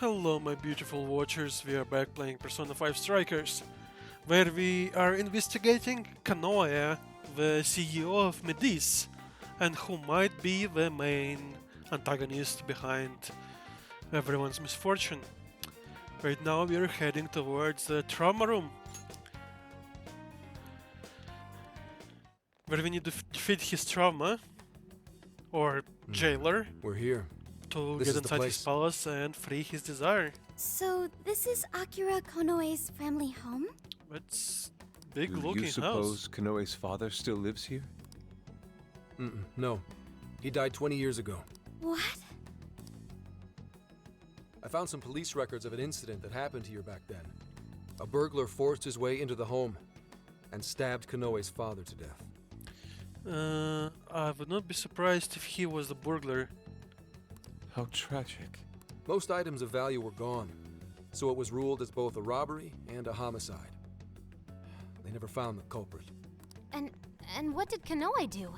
Hello my beautiful watchers, we are back playing Persona 5 Strikers, where we are investigating Kanoe, the CEO of Medis, and who might be the main antagonist behind everyone's misfortune. Right now we are heading towards the trauma room, where we need to defeat his trauma, or jailer, We're here. to This get is the inside his place. palace and free his desire. So, this is Akira Konoe's family home? It's big Do looking you house. suppose Kanoe's father still lives here? No. He died 20 years ago. What? I found some police records of an incident that happened here back then. A burglar forced his way into the home and stabbed Kanoe's father to death. I would not be surprised if he was the burglar. How tragic. Most items of value were gone, so it was ruled as both a robbery and a homicide. They never found the culprit. And what did Konoe do?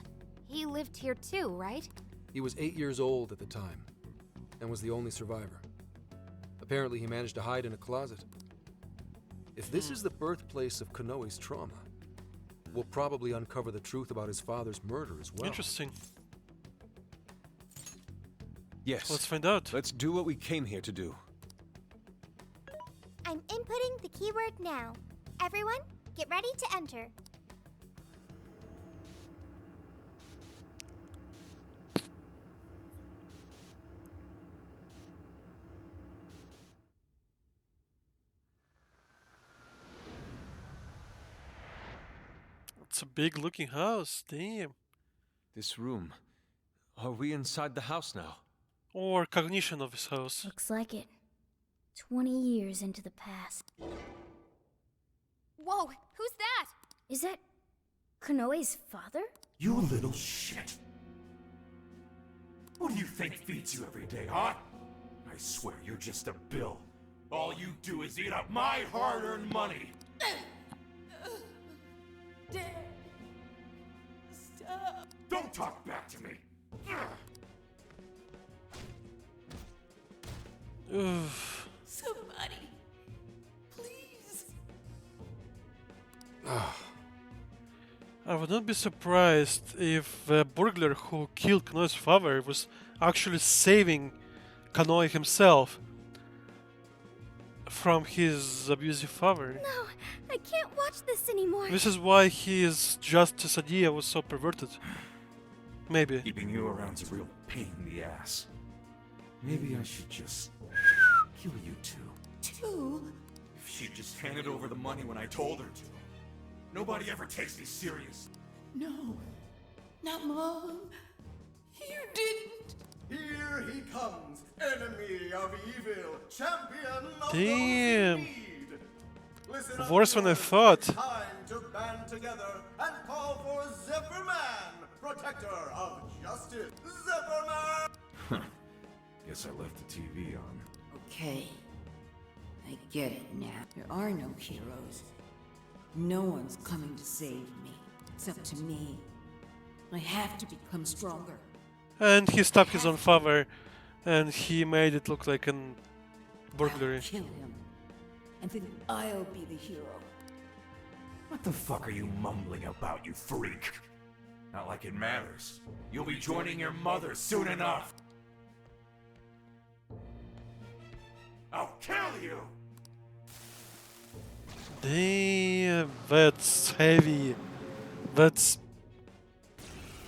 He lived here too, right? He was 8 years old at the time and was the only survivor. Apparently he managed to hide in a closet. If this is the birthplace of Kanoe's trauma, we'll probably uncover the truth about his father's murder as well. Interesting. Yes. Let's find out. Let's do what we came here to do. I'm inputting the keyword now. Everyone, get ready to enter. It's a big looking house, damn. This room. Are we inside the house now? Or cognition of his house. Looks like it. 20 years into the past. Whoa, who's that? Is that Konoe's father? You little shit. What do you think feeds you every day, huh? I swear you're just a bill. All you do is eat up my hard-earned money. Dad. Stop. Don't talk back to me. Oof. Somebody. Please. I would not be surprised if the burglar who killed Kanoe's father was actually saving Kanoe himself from his abusive father. No, I can't watch this anymore. This is why his justice idea was so perverted. Maybe. Keeping you around's a real pain in the ass. Maybe I should just kill you two. Two? If she'd just handed over the money when I told her to. Nobody ever takes me serious. No. Not Mom. You didn't. Here he comes, enemy of evil, champion of Damn. those in need. Listen up, Worse than I viewers. thought. It's time to band together and call for Zephyr-Man, protector of justice. Zephyr-Man! Guess I left the TV on. Okay. I get it now. There are no heroes. No one's coming to save me. It's up to me. I have to become stronger. And he stabbed his own father, and he made it look like an I'll burglary. kill him. And then I'll be the hero. What the fuck are you mumbling about, you freak? Not like it matters. You'll be joining your mother soon enough. I'll kill you! Damn, that's heavy. That's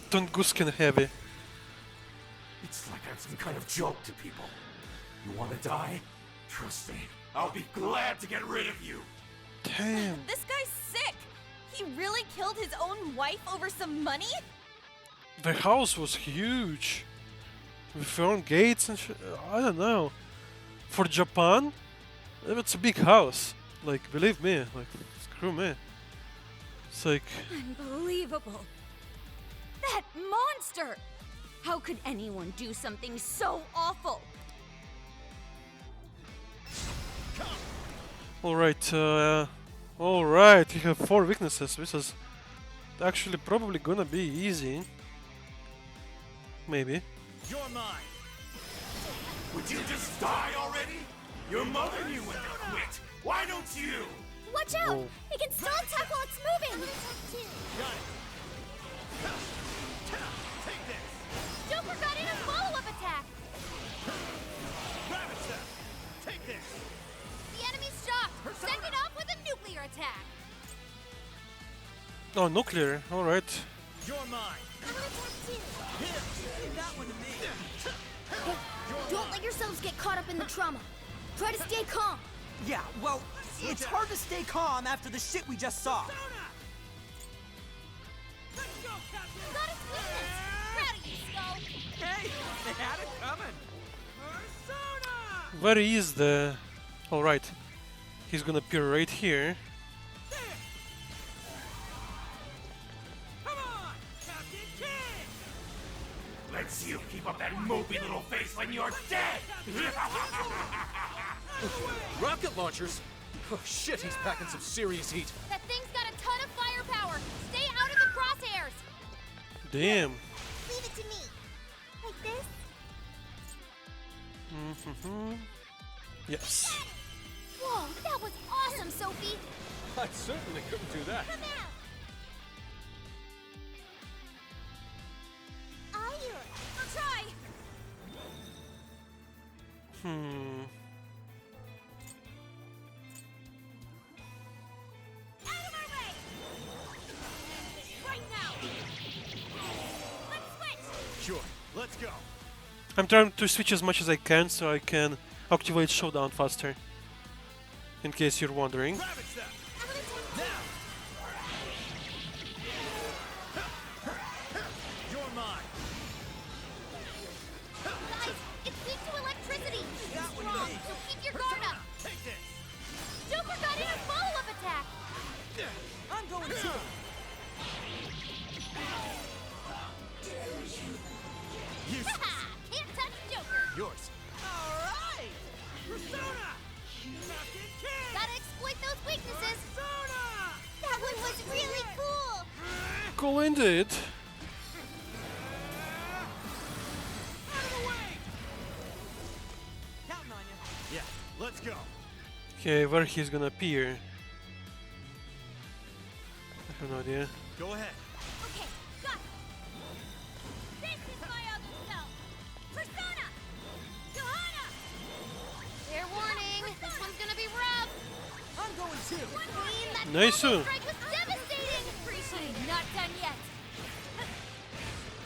Tunguskin heavy. It's like I'm some kind of joke to people. You wanna die? Trust me, I'll be glad to get rid of you! Damn. This guy's sick. He really killed his own wife over some money? The house was huge. With front gates and I don't know. For Japan, it's a big house. Like, believe me, like, screw me. It's like, Unbelievable. That monster! How could anyone do something so awful? alright, we have 4 weaknesses. This is actually probably gonna be easy. Maybe. Would you just die already? Your mother knew when to quit. Why don't you? Watch out! It can still attack while it's moving! Joker got in a follow-up attack! The enemy's shocked! Send it off with a nuclear attack! Oh, nuclear. All right. You're mine. I'm gonna attack too! Here, leave that one to me. Hey, don't let yourselves get caught up in the trauma. Try to stay calm. Yeah, well, it's hard to stay calm after the shit we just saw. Got its weakness! Proud of you, Skull! Hey, they had it coming. Where is the... Alright. He's gonna appear right here. Come on, Captain King! Let's see you keep up that mopey little face when you're dead. Rocket launchers? Oh shit, he's packing some serious heat. That thing's got a ton of firepower! Stay out of the crosshairs! Damn. Leave it to me. Like this? Yes. Whoa, that was awesome, Sophie! I certainly couldn't do that. Come out! I'll try! Out of my way! Right now! Let's switch! Sure, let's go. I'm trying to switch as much as I can so I can activate Showdown faster. In case you're wondering. Ravage them. I'm gonna take Now. You're mine. Guys, it's weak to electricity! That It's one strong, me. so keep your guard up! Take this. Joker got in a follow-up attack! I'm going to. Useless. Haha! Can't touch Joker! Yours. All right. Persona. Captain King. Gotta exploit those weaknesses! Persona. That one was really cool! Cool indeed. Out of the way. Counting on you. Yeah. Let's go. Okay, where he's gonna appear? I have no idea. Go ahead. Okay, got it! This is my other self! Persona! Johanna! Fair warning, this one's gonna be rough! I'm going too. Queen, that Nice combo one. strike was devastating! I'm not done yet!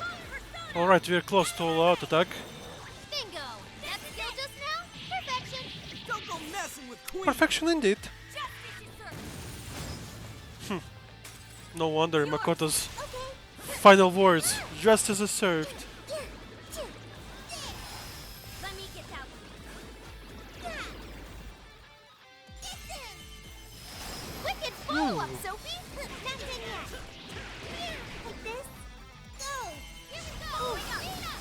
Persona! Alright, we're close to all-out attack. Bingo! That skill just now? Perfection! Don't go messing with Queen. Perfection indeed. Justice is served! No wonder Makoto's Okay. final words. Justice is served. Let me get that one. Wicked follow-up, Sophie! Not done yet. Like this? Go! Here we go!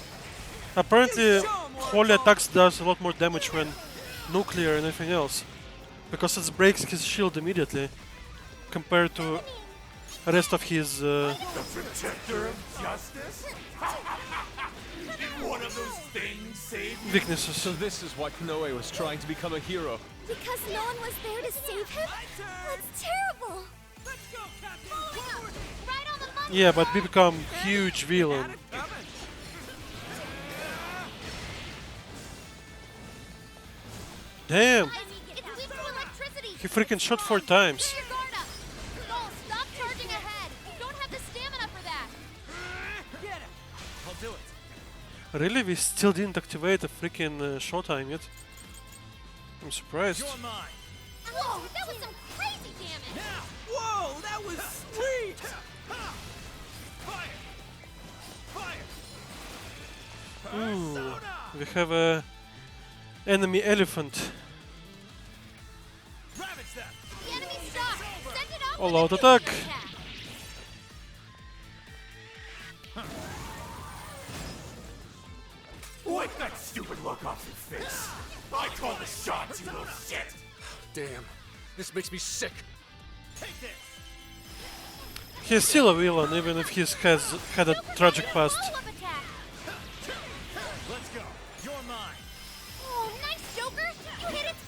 Apparently, holy attacks does a lot more damage when nuclear and everything else. Because it breaks his shield immediately. Compared to the rest of his... The protector of justice? Did one of those things save you? weaknesses. So this is why Konoe was trying to become a hero. Because no one was there to save him? That's terrible! Let's go, Captain. Following up! Right on the muscle! Yeah, but we become huge villain. Coming. Damn! It's weak to electricity! He freaking shot 4 times. Keep your guard up! Skull, stop charging ahead! You don't have the stamina for that! Get him. I'll do it. Really? We still didn't activate the freaking showtime yet? I'm surprised. You're mine. Whoa, that was some crazy damage! Now. Whoa, that was sweet. Fire. Fire. Ooh, we have a enemy elephant. Ravage them. The enemy's shocked! Send it off All with a out nuclear attack. Wipe that stupid look off your face. I call the shots, you little shit. Damn. This makes me sick. Take this. He's still a villain, even if he has had a tragic past. Follow-up attack! Let's go. You're mine. Oh, nice, Joker! You hit its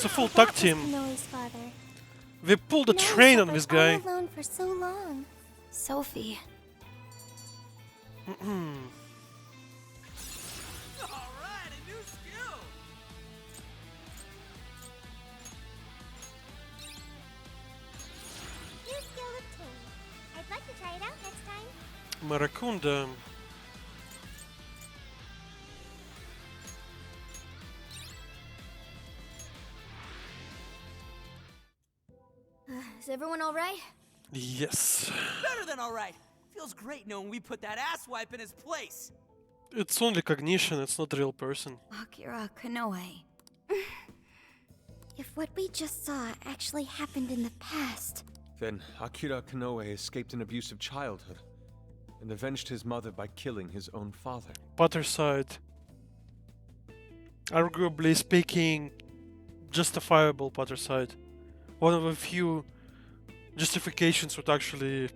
It's a full tag team. Noe's father. We pulled a Noe train on suffered this guy. all alone for so long. Sophie. Alright, a new skill! New skill obtained. I'd like to try it out next time. Maracunda. Is everyone alright? Yes. Better than alright! Feels great knowing we put that asswipe in his place! It's only cognition, it's not a real person. Akira Konoe. If what we just saw actually happened in the past, Then Akira Konoe escaped an abusive childhood and avenged his mother by killing his own father. Potterside. Arguably speaking, justifiable Potterside. One of a few justifications what actually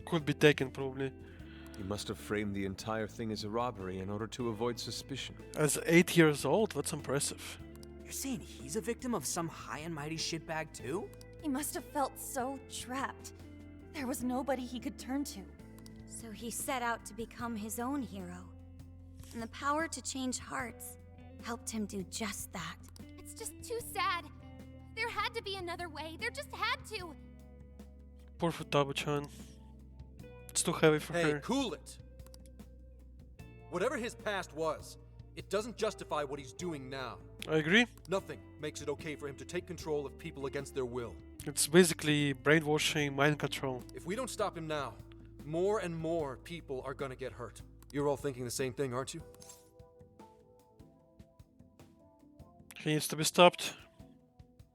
could be taken, probably. He must have framed the entire thing as a robbery in order to avoid suspicion. As 8 years old, that's impressive. You're saying he's a victim of some high and mighty shitbag too? He must have felt so trapped. There was nobody he could turn to. So he set out to become his own hero. And the power to change hearts helped him do just that. it's just too sad. There had to be another way. There just had to. Poor Futaba-chan. It's too heavy for Hey, her. cool it! Whatever his past was, it doesn't justify what he's doing now. I agree. Nothing makes it okay for him to take control of people against their will. It's basically brainwashing, mind control. If we don't stop him now, more and more people are gonna get hurt. You're all thinking the same thing, aren't you? He needs to be stopped.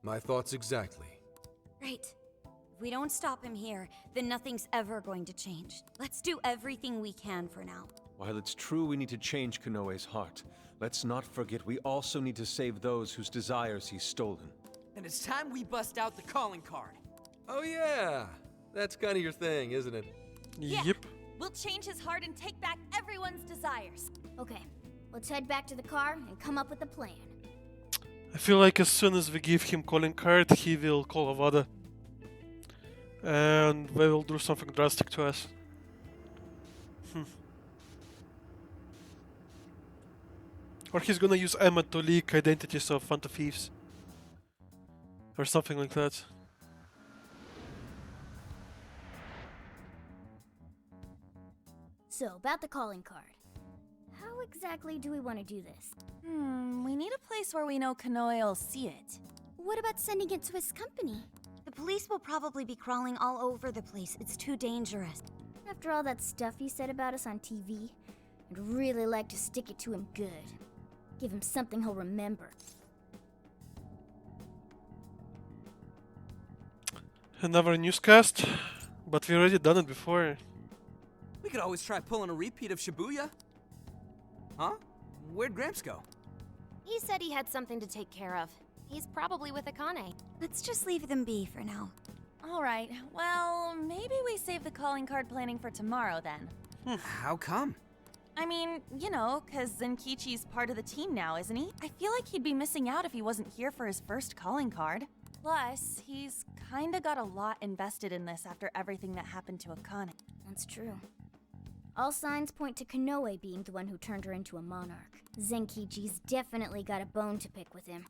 My thoughts exactly. Right. If we don't stop him here, then nothing's ever going to change. Let's do everything we can for now. While it's true we need to change Konoe's heart, let's not forget we also need to save those whose desires he's stolen. And it's time we bust out the calling card. Oh yeah! That's kind of your thing, isn't it? Yeah. Yep. We'll change his heart and take back everyone's desires. Okay, let's head back to the car and come up with a plan. I feel like as soon as we give him calling card, he will call Avada. And they will do something drastic to us. Or he's gonna use Emma to leak identities of Phantom Thieves. Or something like that. So, about the calling card. How exactly do we want to do this? We need a place where we know Konoe will see it. What about sending it to his company? The police will probably be crawling all over the place. It's too dangerous. After all that stuff he said about us on TV, I'd really like to stick it to him good. Give him something he'll remember. Another newscast, but we already done it before. We could always try pulling a repeat of Shibuya. Huh? Where'd Gramps go? He said he had something to take care of. He's probably with Akane. Let's just leave them be for now. All right, well, maybe we save the calling card planning for tomorrow then. How come? I mean, you know, because Zenkichi's part of the team now, isn't he? I feel like he'd be missing out if he wasn't here for his first calling card. Plus, he's kinda got a lot invested in this after everything that happened to Akane. That's true. All signs point to Konoe being the one who turned her into a monarch. Zenkichi's definitely got a bone to pick with him.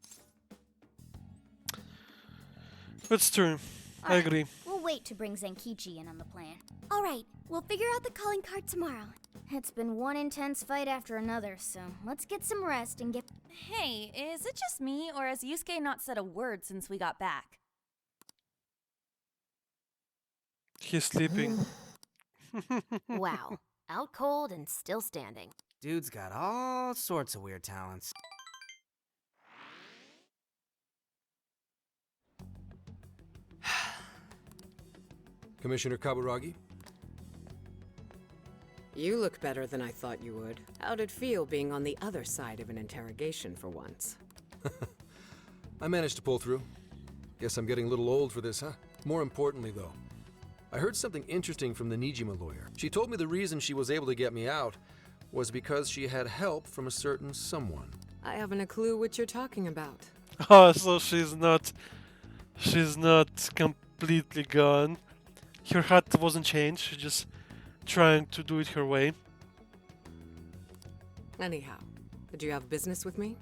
That's true. I agree. We'll wait to bring Zenkichi in on the plan. All right, we'll figure out the calling card tomorrow. It's been one intense fight after another, so let's get some rest and get... Hey, is it just me, or has Yusuke not said a word since we got back? He's sleeping. Wow. Out cold and still standing. Dude's got all sorts of weird talents. Commissioner Kaburagi? You look better than I thought you would. How'd it feel being on the other side of an interrogation for once? I managed to pull through. Guess I'm getting a little old for this, huh? More importantly, though, I heard something interesting from the Nijima lawyer. She told me the reason she was able to get me out was because she had help from a certain someone. I haven't a clue what you're talking about. Oh, so she's not completely gone. Her heart wasn't changed. She's just trying to do it her way. Anyhow, did you have business with me?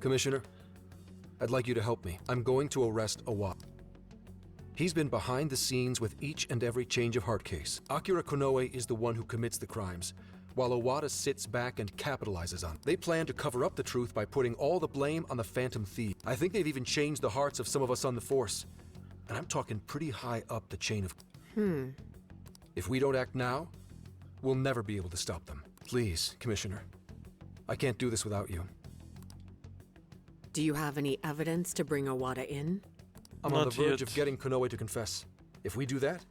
Commissioner, I'd like you to help me. I'm going to arrest Awada. He's been behind the scenes with each and every change of heart case. Akira Konoe is the one who commits the crimes, while Awada sits back and capitalizes on it. They plan to cover up the truth by putting all the blame on the Phantom Thieves. I think they've even changed the hearts of some of us on the Force. And I'm talking pretty high up the chain of... If we don't act now, we'll never be able to stop them. Please, Commissioner. I can't do this without you. Do you have any evidence to bring Awada in? I'm on the Not verge yet. of getting Konoe to confess. If we do that,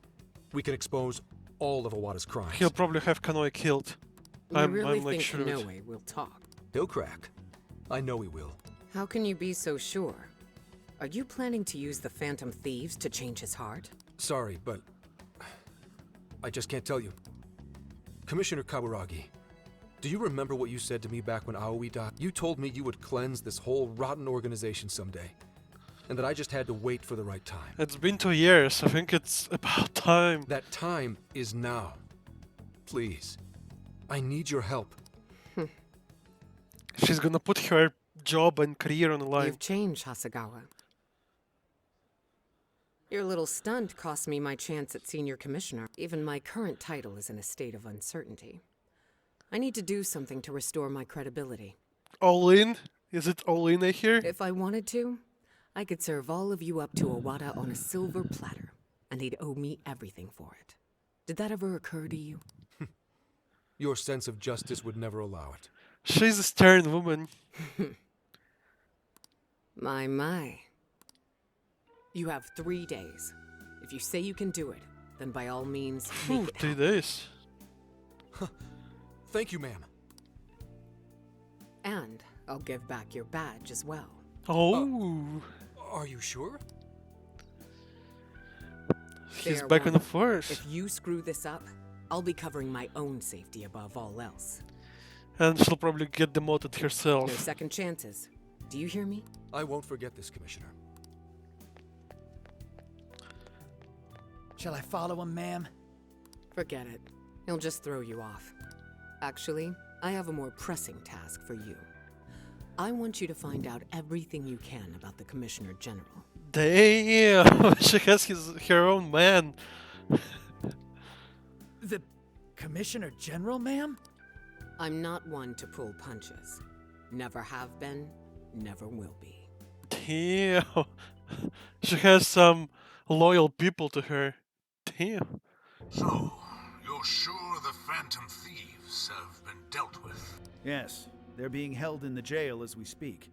we can expose all of Awada's crimes. He'll probably have Kanoe killed. You I'm really like think sure of it. Konoe will talk? He'll crack. I know he will. How can you be so sure? Are you planning to use the Phantom Thieves to change his heart? Sorry, but... I just can't tell you. Commissioner Kaburagi, do you remember what you said to me back when Aoi died? You told me you would cleanse this whole rotten organization someday. And that I just had to wait for the right time. It's been 2 years. I think it's about time. That time is now. Please. I need your help. She's gonna put her job and career on the line. You've changed, Hasegawa. Your little stunt cost me my chance at senior commissioner. Even my current title is in a state of uncertainty. I need to do something to restore my credibility. All in? Is it all in here? If I wanted to, I could serve all of you up to Awada on a silver platter, and he'd owe me everything for it. Did that ever occur to you? Your sense of justice would never allow it. She's a stern woman. My. You have 3 days. If you say you can do it, then by all means, make Ooh, it 3 happen. days. Thank you, ma'am. And I'll give back your badge as well. Oh, Are you sure? he's Fair back on the warning. force. If you screw this up, I'll be covering my own safety above all else. And she'll probably get demoted No herself. second chances. Do you hear me? I won't forget this, Commissioner. Shall I follow him, ma'am? Forget it. He'll just throw you off. Actually, I have a more pressing task for you. I want you to find out everything you can about the Commissioner General. Damn, she has her own man. The Commissioner General, ma'am? I'm not one to pull punches. Never have been, never will be. Damn, she has some loyal people to her. Damn. So, you're sure the Phantom Thieves have been dealt with? Yes, they're being held in the jail as we speak.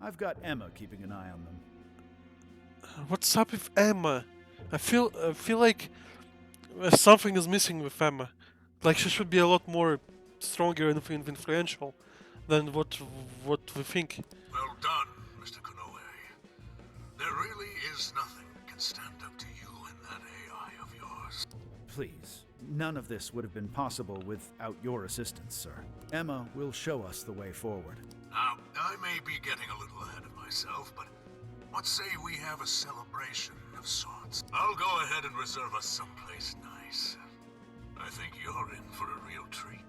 I've got Emma keeping an eye on them. What's up with Emma? I feel like something is missing with Emma. Like she should be a lot more stronger and influential than what we think. Well done, Mr. Konoe. There really is nothing that can stand up to you and that AI of yours. Please, none of this would have been possible without your assistance, sir. Emma will show us the way forward. Now, I may be getting a little ahead of myself, but what say we have a celebration of sorts? I'll go ahead and reserve us someplace nice. I think you're in for a real treat.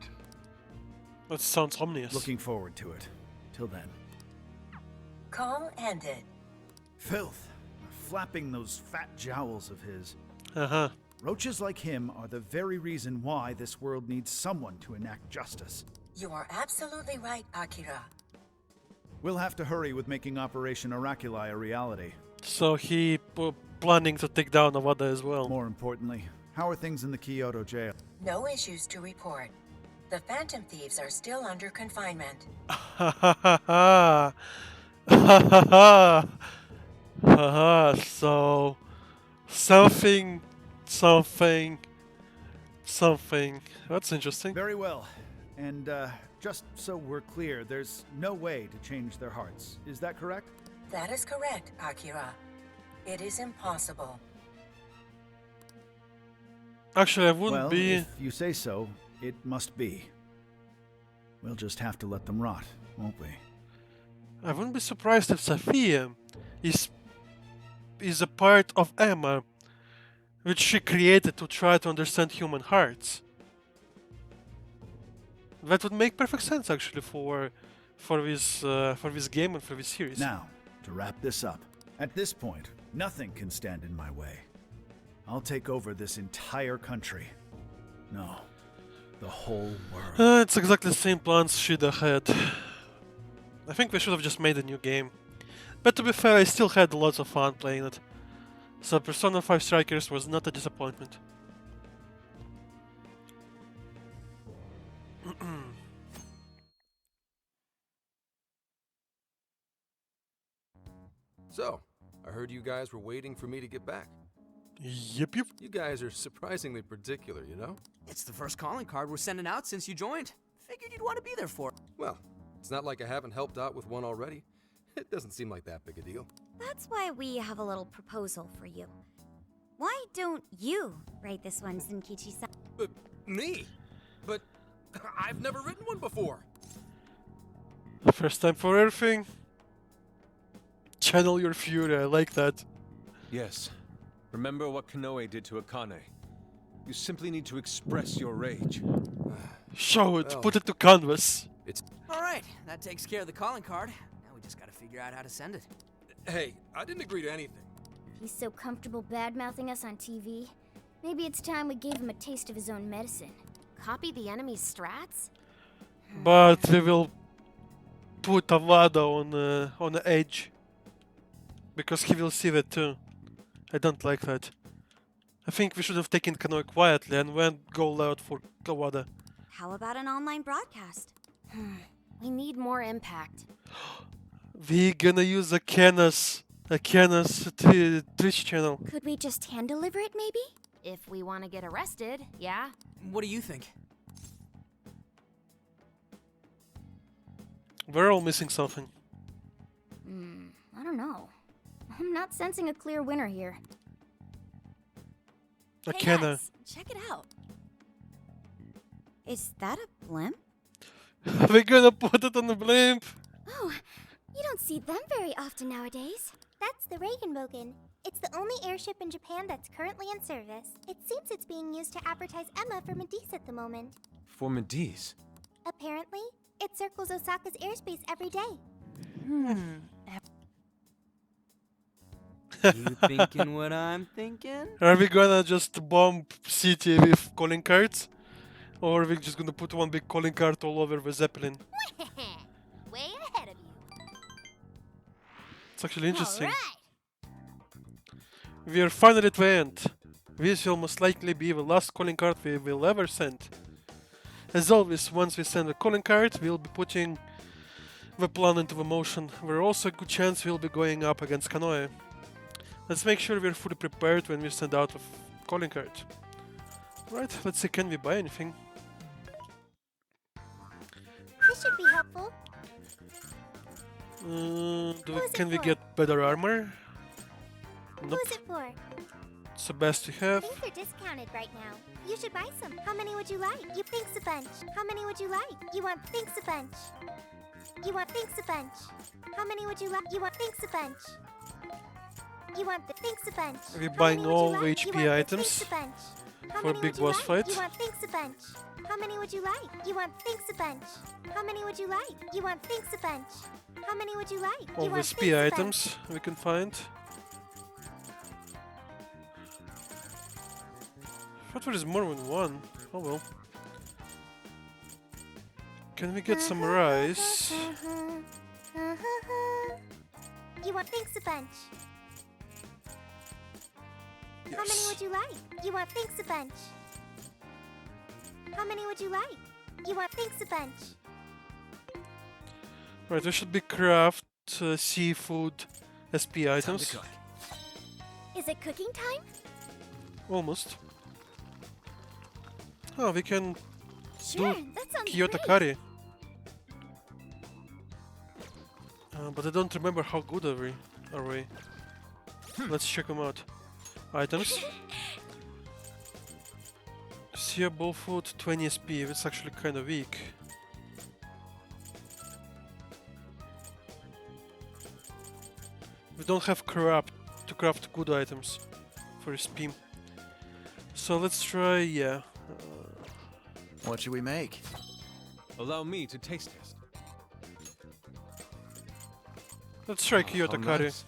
That sounds ominous. Looking forward to it. Till then. Call ended. Filth. Flapping those fat jowls of his. Uh-huh. Roaches like him are the very reason why this world needs someone to enact justice. You are absolutely right, Akira. We'll have to hurry with making Operation Oraculi a reality. So he planning to take down Awada as well. More importantly, how are things in the Kyoto jail? No issues to report. The Phantom Thieves are still under confinement. Ha ha ha ha. Ha ha ha. Haha, so something. That's interesting. Very well. And just so we're clear, there's no way to change their hearts. Is that correct? That is correct, Akira. It is impossible. Actually, I wouldn't Well, be. if you say so, it must be. We'll just have to let them rot, won't we? I wouldn't be surprised if Sophia is a part of Emma, which she created to try to understand human hearts. That would make perfect sense, actually, for this game and for this series. Now, to wrap this up, at this point, nothing can stand in my way. I'll take over this entire country. No, the whole world. It's exactly the same plans Shida had. I think we should have just made a new game. But to be fair, I still had lots of fun playing it. So Persona 5 Strikers was not a disappointment. So, I heard you guys were waiting for me to get back. Yep. You guys are surprisingly particular, you know? It's the first calling card we're sending out since you joined. Figured you'd want to be there for it. Well, it's not like I haven't helped out with one already. It doesn't seem like that big a deal. That's why we have a little proposal for you. Why don't you write this one, Zenkichi-san? Me? But I've never written one before. First time for everything. Channel your fury, I like that. Yes. Remember what Kanoe did to Akane. You simply need to express your rage. Show it, Well, put it to canvas. It's... Alright, that takes care of the calling card. Now we just gotta figure out how to send it. Hey, I didn't agree to anything. He's so comfortable bad-mouthing us on TV. Maybe it's time we gave him a taste of his own medicine. Copy the enemy's strats? But we will put Avada on the edge. Because he will see that too. I don't like that. I think we should have taken Kanoe quietly and went go loud for Kawada. How about an online broadcast? We need more impact. We gonna use Akena's Twitch channel. Could we just hand deliver it, maybe? If we want to get arrested, yeah? What do you think? We're all missing something. I don't know. I'm not sensing a clear winner here. Hey Akena. guys, check it out. Is that a blimp? We're gonna put it on the blimp. Oh, you don't see them very often nowadays. That's the Regenbogen. It's the only airship in Japan that's currently in service. It seems it's being used to advertise Emma for Medice at the moment. For Medice? Apparently, it circles Osaka's airspace every day. You thinking what I'm thinking? Are we gonna just bomb city with calling cards? Or are we just gonna put one big calling card all over the Zeppelin? Way ahead of you. It's actually interesting. Alright. We are finally at the end. This will most likely be the last calling card we will ever send. As always, once we send a calling card, we'll be putting the plan into the motion. There's also a good chance we'll be going up against Kanoe. Let's make sure we're fully prepared when we send out a calling card. Right, let's see, can we buy anything? This should be helpful. Can we get better armor? Nope. Who's it for? It's the best we have. Things are discounted right now. You should buy some. How many would you like? You thinks a bunch. How many would you like? You want thinks a bunch. You want thinks a bunch. How many would you like? You want thinks a bunch. You want the thinks a bunch. We're How buying many would you all like? HP You want the items thinks a bunch. How for many big would you boss like? fight. You want thinks a bunch. How many would you like? You want thinks a bunch. How many would you like? You want thinks a bunch. How many would you like? All You the want SP thinks a bunch. items we can find. I thought there is more than one. Oh well. Can we get some rice? You want thinks a bunch. How many Yes. would you like? You want thinks a bunch. How many would you like? You want thinks a bunch. Right, there should be craft, seafood, SP items. Is it cooking time? Almost. Oh, we can Sure, do that sounds Kyoto great. curry. But I don't remember how good are we. Let's check them out. Items. Seeable food, 20 SP. That's actually kind of weak. We don't have to craft good items for his team. So let's try, yeah. What should we make? Allow me to taste test. Let's try Kyoto How curry. nice.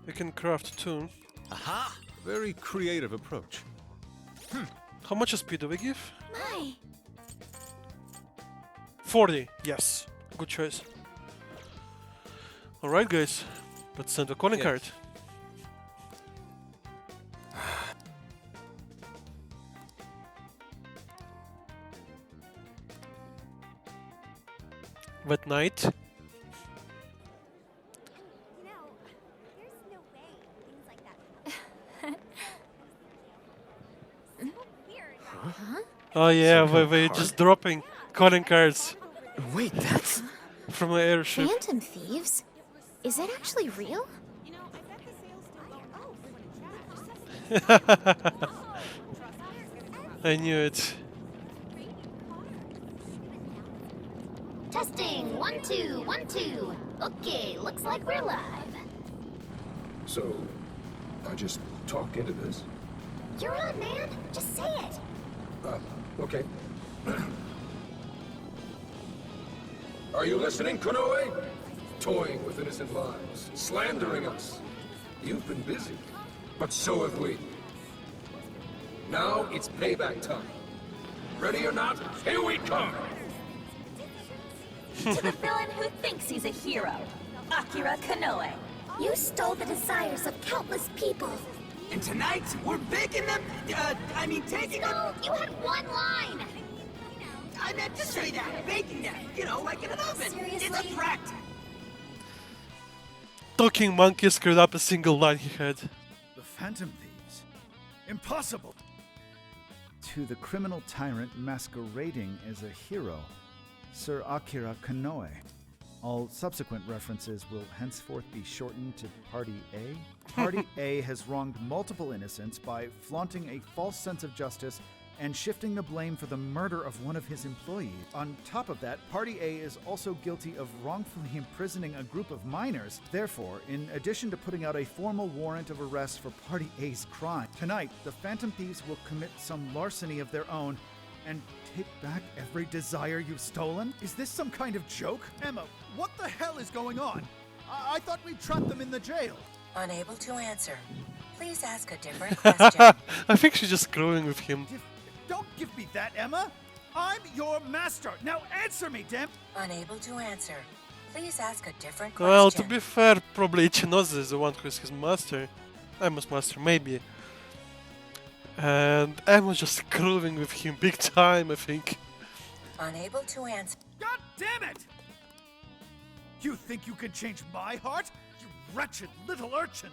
We can craft 2. Aha! Very creative approach. How much speed do we give? My. 40. Yes. Good choice. Alright, guys. Let's send a calling Yes. card. That night. You know, there's no way things like that. So weird. Oh yeah, Some kind of we're card? just dropping calling cards Wait, that's... from the airship. Phantom Thieves? Is it actually real? I knew it. Testing. 1, 2, 1, 2. Okay, looks like we're live. So, I just talk into this? You're on, man. Just say it. Okay. Are you listening, Konoe? Toying with innocent lives, slandering us. You've been busy, but so have we. Now it's payback time. Ready or not, here we come! To the villain who thinks he's a hero, Akira Konoe. You stole the desires of countless people. And tonight, we're baking them, taking them. No, you had one line. I meant to say that, baking them, like in an oven. Seriously? It's a threat. Talking monkey screwed up a single line he had. The Phantom Thieves? Impossible! To the criminal tyrant masquerading as a hero, Sir Akira Konoe. All subsequent references will henceforth be shortened to Party A. Party A has wronged multiple innocents by flaunting a false sense of justice and shifting the blame for the murder of one of his employees. On top of that, Party A is also guilty of wrongfully imprisoning a group of minors. Therefore, in addition to putting out a formal warrant of arrest for Party A's crime, tonight the Phantom Thieves will commit some larceny of their own and take back every desire you've stolen? Is this some kind of joke? Emma, what the hell is going on? I thought we trapped them in the jail. Unable to answer. Please ask a different question. I think she's just screwing with him. Don't give me that, Emma. I'm your master. Now answer me, damn. Unable to answer. Please ask a different question. Well, to be fair, probably Ichinoze is the one who is his master. I'm his master, maybe. And I'm just screwing with him big time, I think. Unable to answer. God damn it! You think you can change my heart? You wretched little urchin!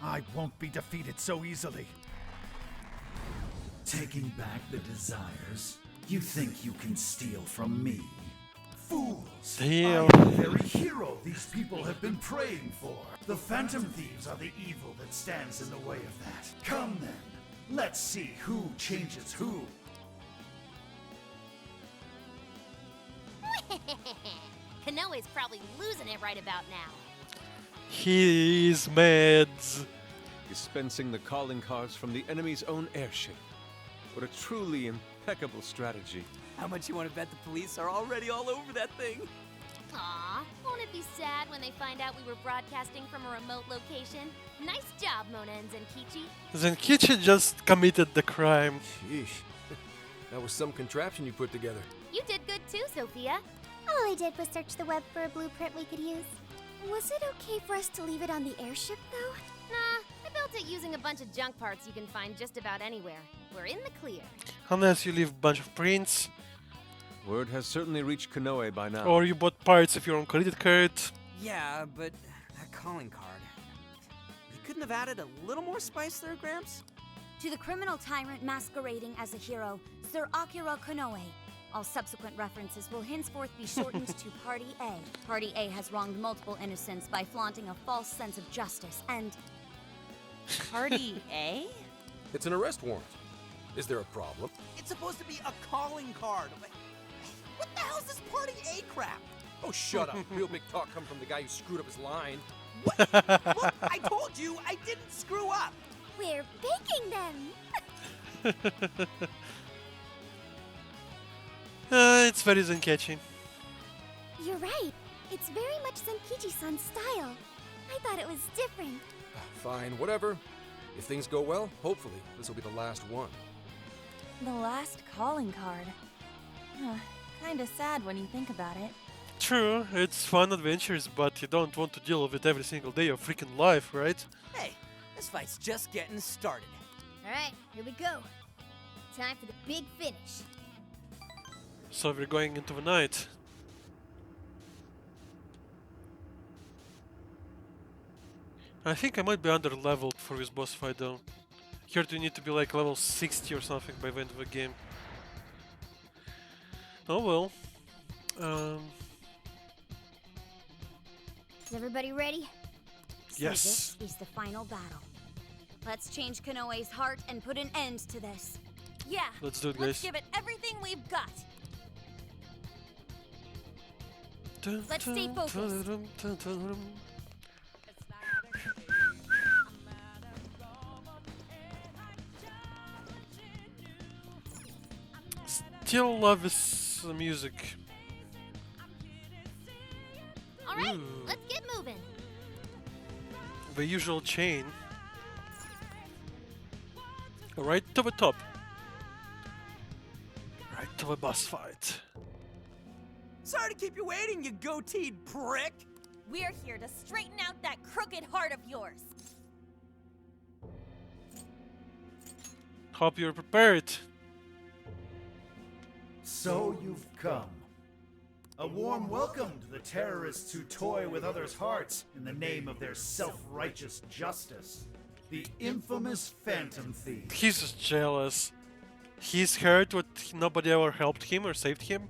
I won't be defeated so easily. Taking back the desires you think you can steal from me? Fools! Damn. I am the very hero these people have been praying for. The Phantom Thieves are the evil that stands in the way of that. Come then, let's see who changes who. Konoe's probably losing it right about now. He's mad. Dispensing the calling cards from the enemy's own airship. What a truly impeccable strategy. How much you want to bet the police are already all over that thing? Aw, won't it be sad when they find out we were broadcasting from a remote location? Nice job, Mona and Zenkichi. Zenkichi just committed the crime. Sheesh. That was some contraption you put together. You did good too, Sophia. All I did was search the web for a blueprint we could use. Was it okay for us to leave it on the airship, though? Nah, I built it using a bunch of junk parts you can find just about anywhere. We're in the clear. Unless you leave a bunch of prints, Word has certainly reached Konoe by now. or you bought parts of your own credit card. Yeah, but that calling card. You couldn't have added a little more spice there, Gramps? To the criminal tyrant masquerading as a hero, Sir Akira Konoe. All subsequent references will henceforth be shortened to Party A. Party A has wronged multiple innocents by flaunting a false sense of justice and... Party A? It's an arrest warrant. Is there a problem? It's supposed to be a calling card. What the hell's this Party A crap? Oh, shut up. Real big talk come from the guy who screwed up his line. Look, I told you I didn't screw up. We're baking them. It's very Zenkechi. You're right. It's very much Zenkichi-san's style. I thought it was different. Fine, whatever. If things go well, hopefully this will be the last one. The last calling card. Kinda sad when you think about it. True, it's fun adventures, but you don't want to deal with it every single day of freaking life, right? Hey, this fight's just getting started. Alright, here we go. Time for the big finish. So we're going into the night. I think I might be under-leveled for this boss fight though. Here you need to be like level 60 or something by the end of the game. Oh well. Is everybody ready? Yes. So this is the final battle. Let's change Konoe's heart and put an end to this. Yeah. Let's do it, Let's guys. give it everything we've got. Let's stay focused. Still love this music. Alright, Ooh. let's get moving. The usual chain. Right to the top. Right to the boss fight. Sorry to keep you waiting, you goateed prick. We're here to straighten out that crooked heart of yours. Hope you're prepared. So you've come. A warm welcome to the terrorists who toy with others' hearts in the name of their self-righteous justice. The infamous Phantom Thieves. He's just jealous. He's heard what nobody ever helped him or saved him.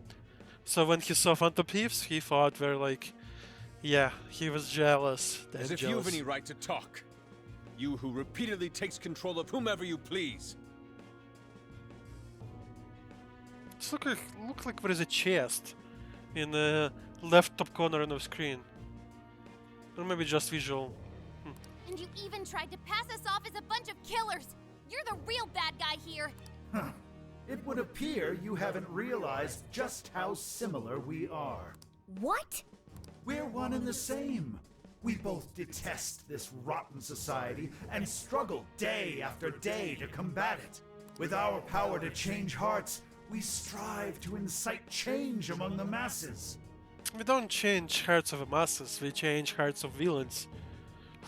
So when he saw Phantom Thieves, he thought very like, yeah, he was jealous. As if you have any right to talk. You who repeatedly takes control of whomever you please. It's look like there is a chest in the left top corner of the screen. Or maybe just visual. And you even tried to pass us off as a bunch of killers. You're the real bad guy here. Huh. It would appear you haven't realized just how similar we are. What? We're one and the same. We both detest this rotten society and struggle day after day to combat it. With our power to change hearts, we strive to incite change among the masses. We don't change hearts of the masses, we change hearts of villains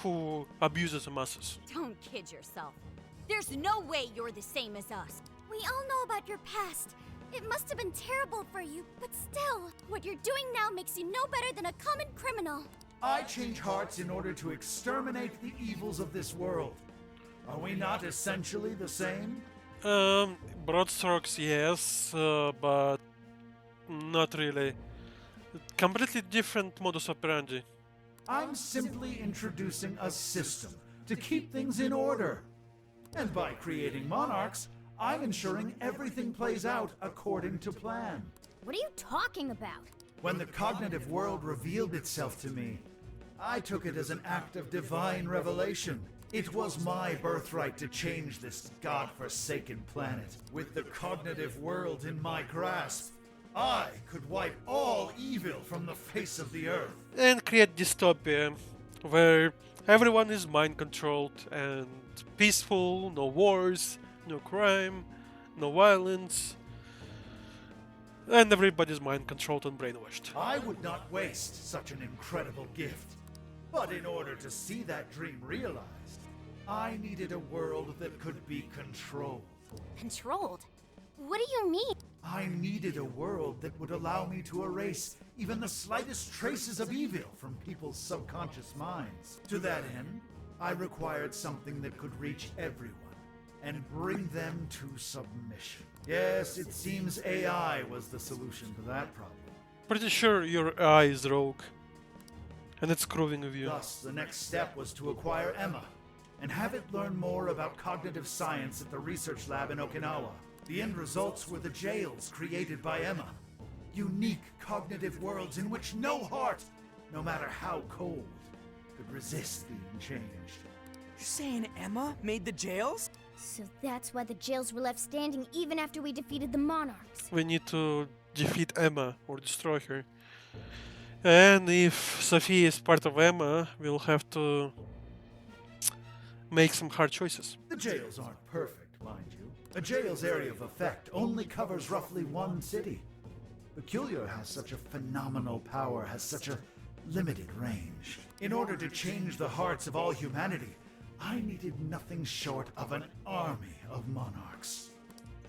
who abuses the masses. Don't kid yourself. There's no way you're the same as us. We all know about your past. It must have been terrible for you, but still, what you're doing now makes you no better than a common criminal. I change hearts in order to exterminate the evils of this world. Are we not essentially the same? Broad strokes, yes, but not really. Completely different modus operandi. I'm simply introducing a system to keep things in order. And by creating monarchs, I'm ensuring everything plays out according to plan. What are you talking about? When the cognitive world revealed itself to me, I took it as an act of divine revelation. It was my birthright to change this godforsaken planet. With the cognitive world in my grasp, I could wipe all evil from the face of the earth. And create dystopia, where everyone is mind-controlled and peaceful, no wars, no crime, no violence, and everybody's mind-controlled and brainwashed. I would not waste such an incredible gift. But in order to see that dream realized, I needed a world that could be controlled. Controlled? What do you mean? I needed a world that would allow me to erase even the slightest traces of evil from people's subconscious minds. To that end, I required something that could reach everyone and bring them to submission. Yes, it seems AI was the solution to that problem. Pretty sure your eye is rogue, and it's screwing with you. Thus, the next step was to acquire Emma and have it learn more about cognitive science at the research lab in Okinawa. The end results were the jails created by Emma. Unique cognitive worlds in which no heart, no matter how cold, could resist being changed. You're saying Emma made the jails? So that's why the jails were left standing even after we defeated the monarchs. We need to defeat Emma or destroy her. And if Sophie is part of Emma, we'll have to make some hard choices. The jails aren't perfect, mind you. A jail's area of effect only covers roughly one city. Peculiar has such a phenomenal power, has such a limited range. In order to change the hearts of all humanity, I needed nothing short of an army of monarchs.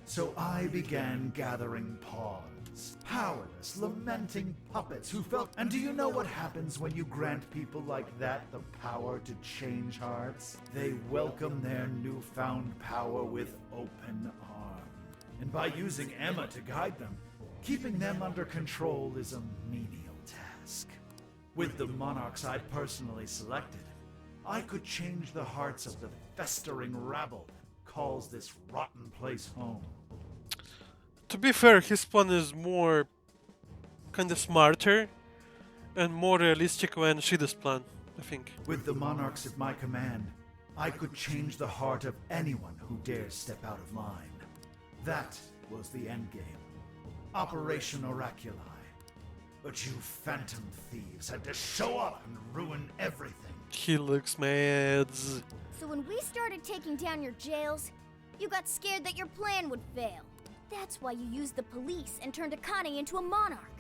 So I began gathering pawns, powerless, lamenting puppets who felt... And do you know what happens when you grant people like that the power to change hearts? They welcome their newfound power with open arms. And by using Emma to guide them, keeping them under control is a menial task. With the monarchs I'd personally selected, I could change the hearts of the festering rabble that calls this rotten place home. To be fair, his plan is more kind of smarter and more realistic than Shida's plan, I think. With the monarchs at my command, I could change the heart of anyone who dares step out of line. That was the endgame. Operation Oraculi. But you Phantom Thieves had to show up and ruin everything. He looks mad. So when we started taking down your jails, you got scared that your plan would fail. That's why you used the police and turned Akane into a monarch.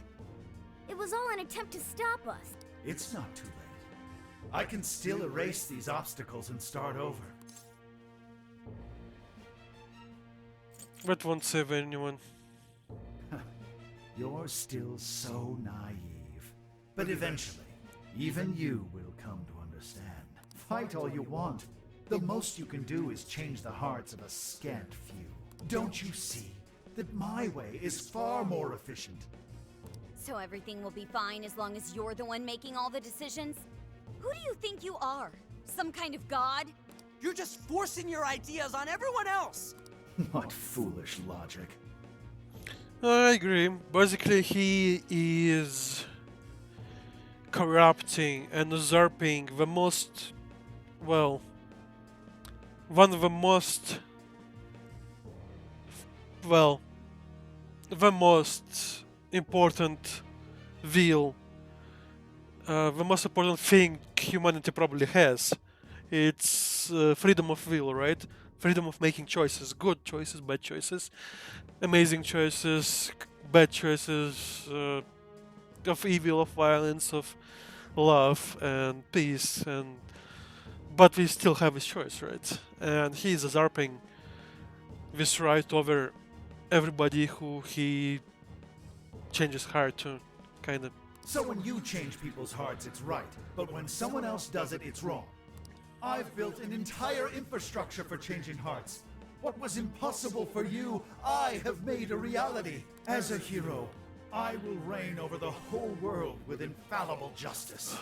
It was all an attempt to stop us. It's not too late. I can still erase these obstacles and start over. But won't save anyone. You're still so naive. But eventually, even you will come to understand. Fight all you want. The most you can do is change the hearts of a scant few. Don't you see that my way is far more efficient? So everything will be fine as long as you're the one making all the decisions? Who do you think you are? Some kind of god? You're just forcing your ideas on everyone else! What foolish logic. I agree. Basically, he is corrupting and usurping the most, well, one of the most, well, the most important will, the most important thing humanity probably has. It's freedom of will, right? Freedom of making choices, good choices, bad choices, amazing choices, bad choices, of evil, of violence, of love and peace, and but we still have his choice, right? And he is usurping this right over everybody who he changes heart to, kind of. So when you change people's hearts, it's right. But when someone else does it, it's wrong. I've built an entire infrastructure for changing hearts. What was impossible for you, I have made a reality. As a hero, I will reign over the whole world with infallible justice.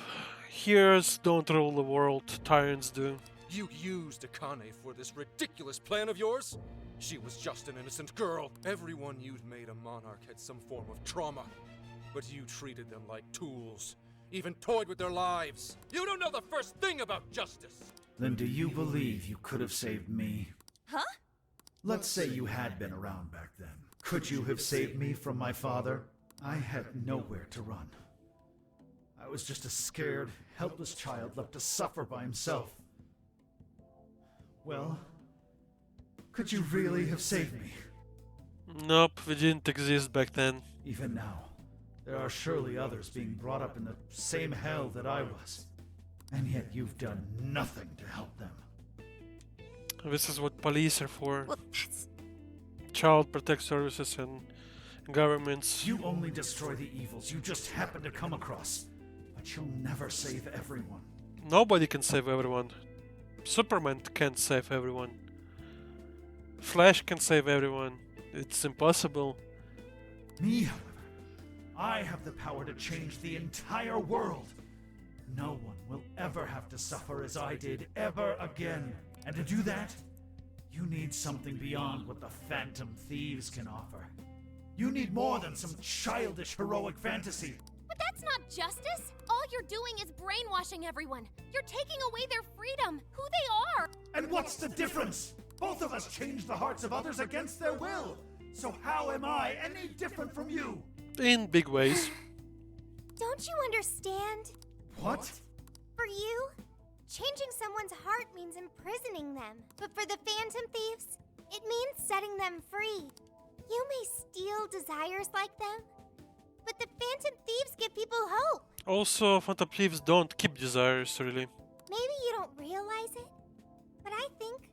Heroes don't rule the world, tyrants do. You used Akane for this ridiculous plan of yours? She was just an innocent girl. Everyone you'd made a monarch had some form of trauma. But you treated them like tools. Even toyed with their lives. You don't know the first thing about justice! Then do you believe you could have saved me? Huh? Let's say you had been around back then. Could you have saved me from my father? I had nowhere to run. I was just a scared, helpless child left to suffer by himself. Well, could you really have saved me? Nope, we didn't exist back then. Even now, there are surely others being brought up in the same hell that I was. And yet you've done nothing to help them. This is what police are for. Well, that's... Child protect services and governments. You only destroy the evils you just happen to come across. But you'll never save everyone. Nobody can save everyone. Superman can't save everyone. Flash can save everyone. It's impossible. Me, however, I have the power to change the entire world. No one will ever have to suffer as I did ever again. And to do that, you need something beyond what the Phantom Thieves can offer. You need more than some childish heroic fantasy. But that's not justice. All you're doing is brainwashing everyone. You're taking away their freedom, who they are. And what's the difference? Both of us change the hearts of others against their will. So how am I any different from you? In big ways. Don't you understand? What? For you, changing someone's heart means imprisoning them. But for the Phantom Thieves, it means setting them free. You may steal desires like them, but the Phantom Thieves give people hope. Also, Phantom Thieves don't keep desires, really. Maybe you don't realize it, but I think,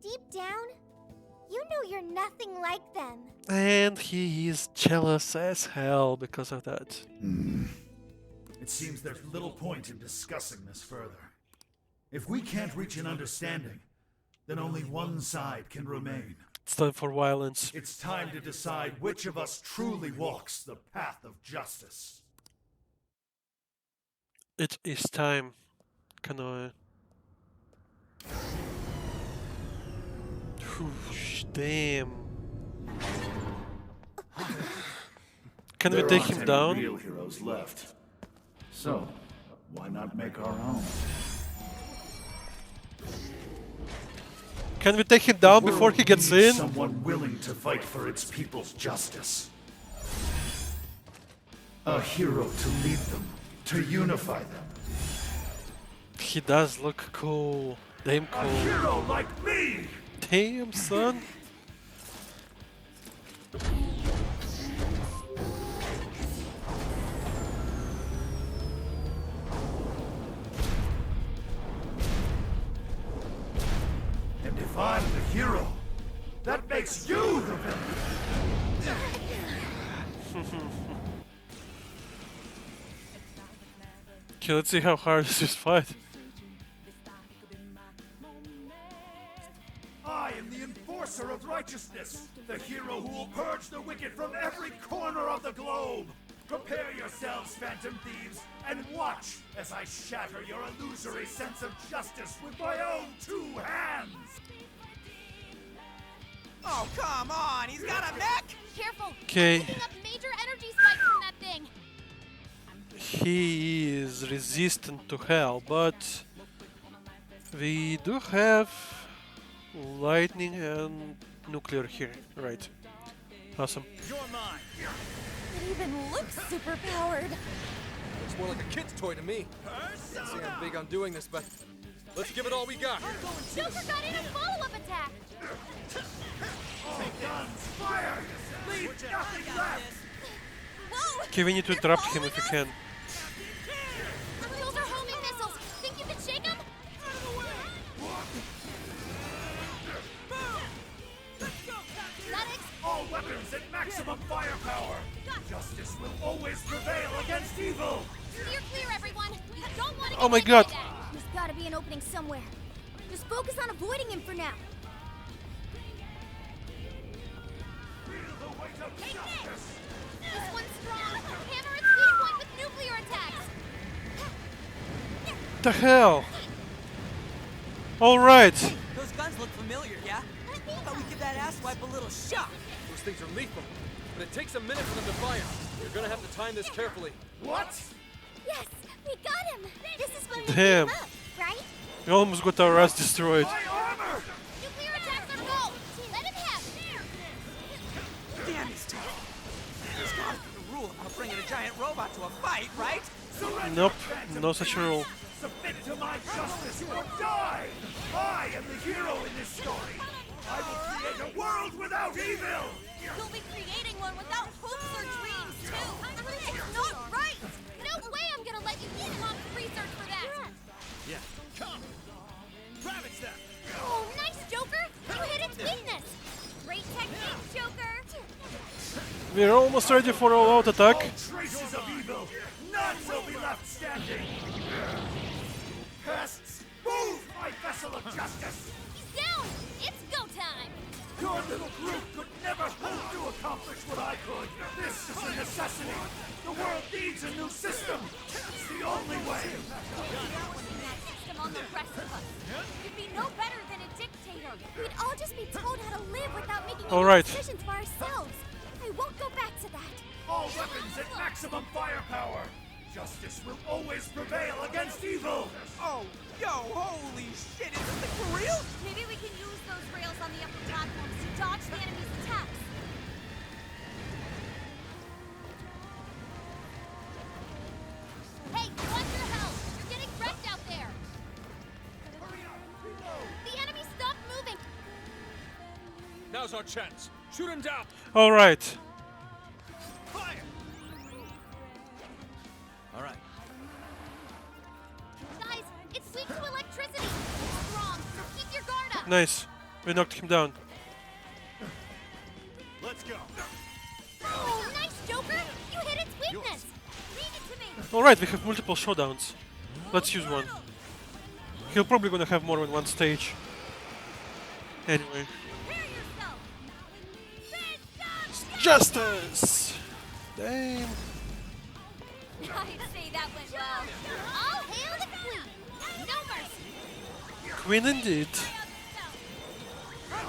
deep down, you know you're nothing like them. And he is jealous as hell because of that. It seems there's little point in discussing this further. If we can't reach an understanding, then only one side can remain. It's time for violence. It's time to decide which of us truly walks the path of justice. It is time, Kanoe. Damn. Can we take him down? Real heroes left. So, why not make our own? Can we take him down before he gets in? Someone willing to fight for its people's justice. A hero to lead them, to unify them. He does look cool. Damn cool. A hero like me! Damn, son. And if I'm the hero, that makes you the villain. Okay, let's see how hard is this fight. I am the enforcer of righteousness, the hero who will purge the wicked from every corner of the globe. Prepare yourselves, Phantom Thieves, and watch as I shatter your illusory sense of justice with my own two hands. Oh, come on! He's got a mech! Careful! Okay. Picking up major energy spikes from that thing. He is resistant to hell, but we do have lightning and nuclear here, right? Awesome. It even looks super powered. Looks more like a kid's toy to me. Can't say I'm big on doing this, but let's give it all we got. Joker got in a follow-up attack. All guns, fire! Leave nothing left! Whoa! Okay, we need to interrupt him if we can. Those are homing missiles. Think you can shake them? All weapons at maximum firepower! Justice will always prevail against evil! Steer clear, everyone. We don't want to Oh my god! There's gotta be an opening somewhere. Just focus on avoiding him for now. Take this! This one's strong. Hammer its weak point with nuclear attacks. The hell? Alright. Those guns look familiar, yeah? Thought we give that asswipe a little shock. Those things are lethal, but it takes a minute for them to fire. You're gonna have to time this carefully. What? Yes, we got him. This is when we Damn. beat him up, right? We almost got our ass destroyed. My armor! Nuclear attacks are go. Let him have. Damn, he's tough. There's gotta be a rule about bringing a giant robot to a fight, right? Surrender, Nope, Phantom no such Thieves. rule. Submit to my justice or die! I am the hero in this story! I will create a world without evil! You'll be creating one without hopes or dreams, too. It's not right. No way I'm gonna let you keep on research for that. Yeah, come! Ravage them! Oh, nice, Joker. You hit its weakness. Great technique, Joker. We're almost ready for all-out attack. All traces of evil! None will be left standing! Pests, move, my vessel of justice! He's down. It's go time. Your little group could never hope to accomplish what I could! This is a necessity! The world needs a new system! It's the only way! System on the rest of us. You'd be no better than a dictator. We'd all just be told how to live without making All any right. decisions for ourselves. I won't go back All weapons at maximum firepower! Justice will always prevail against evil! Oh, yo, holy shit, is this thing for real? Maybe we can use those rails on the upper platforms to dodge the enemy's attacks. Hey, watch your health! You're getting wrecked out there! Hurry up! Reload! The enemy stopped moving! Now's our chance. Shoot him down. All right. Fire! All right. Guys, it's weak to electricity! It's strong, so keep your guard up! Nice. We knocked him down. Let's go. Oh, nice, Joker! You hit its weakness! Leave it to me! All right, we have multiple showdowns. Let's use one. He'll probably gonna have more than one stage. Anyway. Justice! Damn. I'd say that went well. All hail the queen! No mercy! Queen indeed.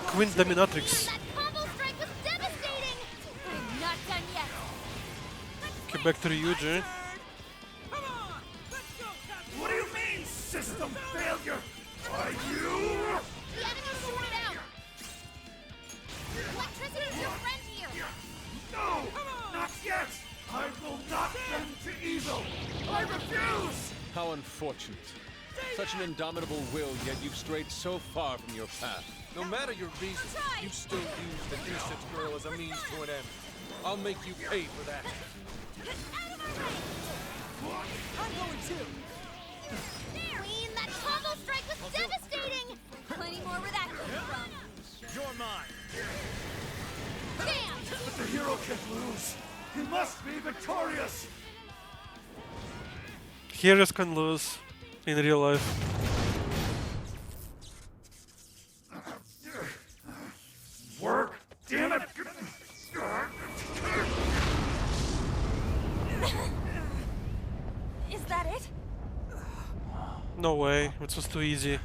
Queen Dominatrix. That combo strike was devastating! I'm not done yet! Okay, back to Ryuji. What do you mean, system failure? Are you? The enemy sorted out! Electricity's your friend here! No! Not yet! I will not bend to evil! I refuse! How unfortunate. Such an indomitable will, yet you've strayed so far from your path. No matter your reasons, you still use the innocent girl as a means to an end. I'll make you pay for that. I'm going too. Queen, that combo strike was devastating! Plenty more where that came from. You're mine. Damn! But the hero can't lose! He must be victorious! Heroes can lose in real life. Work? Damn it! Is that it? No way, it was too easy.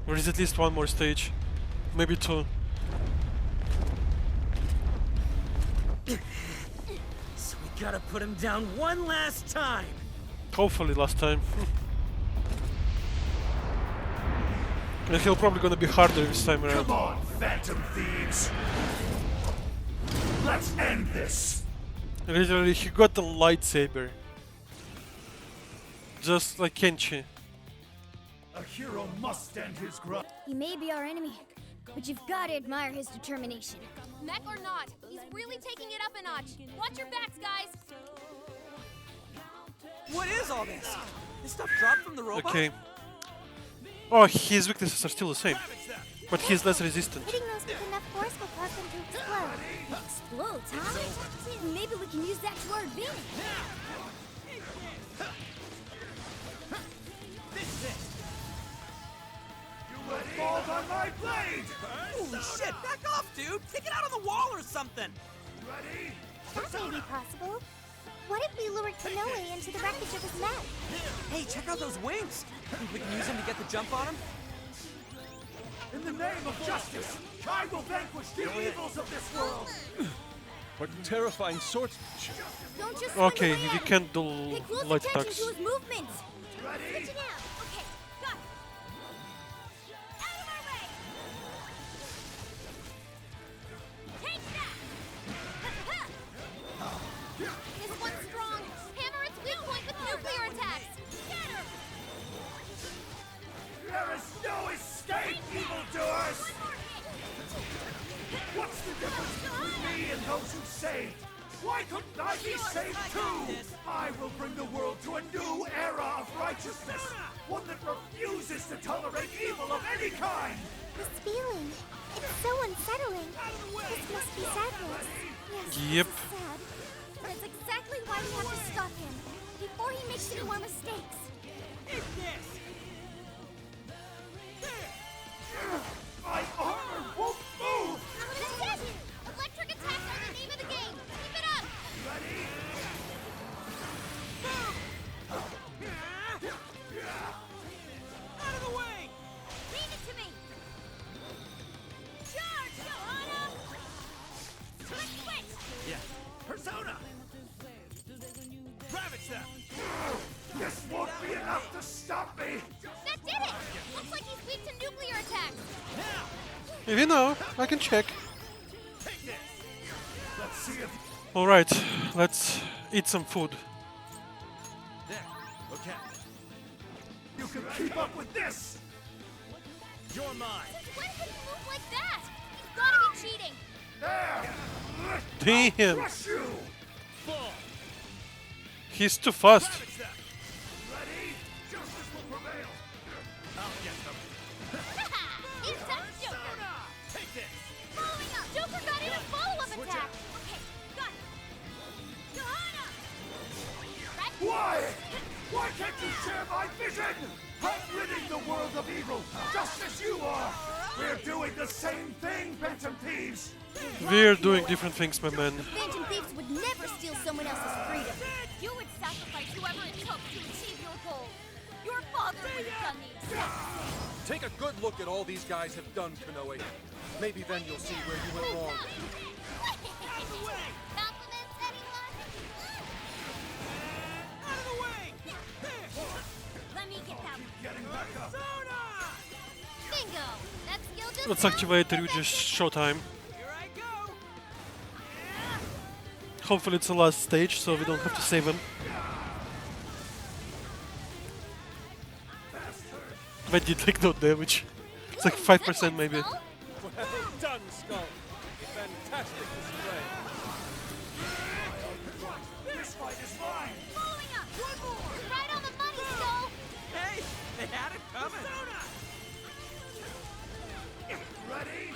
There is at least one more stage. Maybe two. So we gotta put him down one last time. Hopefully last time. And he'll probably gonna be harder this time around. Come on, Phantom Thieves! Let's end this! Literally, he got a lightsaber. Just like Kenshi. A hero must stand his ground. He may be our enemy, but you've got to admire his determination. Mech or not, he's really taking it up a notch. Watch your backs, guys! What is all this? This stuff dropped from the robot? Okay. Oh, his weaknesses are still the same. But he's less resistant. Hitting those with enough force will cause them to explode. Explodes, huh? Maybe we can use that to our advantage. You will fall on my blade! Holy shit, back off, dude! Take it out on the wall or something! Ready? That may be possible. What if we lured Kanoe into the wreckage of his mech? Hey, check out those wings! Think we can use them to get the jump on him? In the name of justice, I will vanquish the evils of this world! What terrifying sorts. Don't just Okay, swing away you at can't do him. Pay close light attention attacks. to his movements. Ready? Switching out. Okay, got it. Out of my way. Take that. This one's strong. Hammer its weak point with nuclear attacks. Get her. There is no escape, evildoers! What's the difference between me and those who saved? Why couldn't I be saved too? I will bring the world to a new era of righteousness, one that refuses to tolerate evil of any kind. This feeling, it's so unsettling. This must be sadness. Yes, Yep. this is sad. That's exactly why we have to stop him before he makes any more mistakes. Eat this! My armor won't move! That's it. Electric attacks are the name of the game. Keep it up. Ready? Out of the way! Leave it to me. Charge, Johanna. Let's switch. Yeah, Persona! Ravage them! This won't be enough to stop me! That did it! Looks like he's weak to nuclear attacks. If you know, I can check. Take this! Let's see if... Alright, let's eat some food. There. Okay. You can keep up with this! You're mine! When can he move like that? He's gotta be cheating. There! Damn! Crush you! Fall! He's too fast. Ravage them! Ready? Justice will prevail! I'll get them! He's touched Joker. Persona! Take this! Following up. Joker got in a follow-up attack. Okay, got it. Johanna! Right? Why? Why can't you share my vision? I'm ridding the world of evil, just as you are! We're doing the same thing, Phantom Thieves! We're doing different things, my man. Phantom Thieves would never steal someone else's freedom. You would sacrifice whoever it took to achieve your goal. Your father would have done the exact. Take a good look at all these guys have done, Konoe. Maybe then you'll see where you went wrong. Compliments, anyone? Out of the way! Let me get that one. Getting back up! Bingo! That skill just Let's activate Ryuji's showtime. Here I go! Hopefully it's the last stage, so we don't have to save him. But did like no damage. It's like 5% maybe. Well done, Skull. Fantastic display. This fight is mine! Following up. One more. You're right on the money, Skull. Hey, they had it coming. Ready?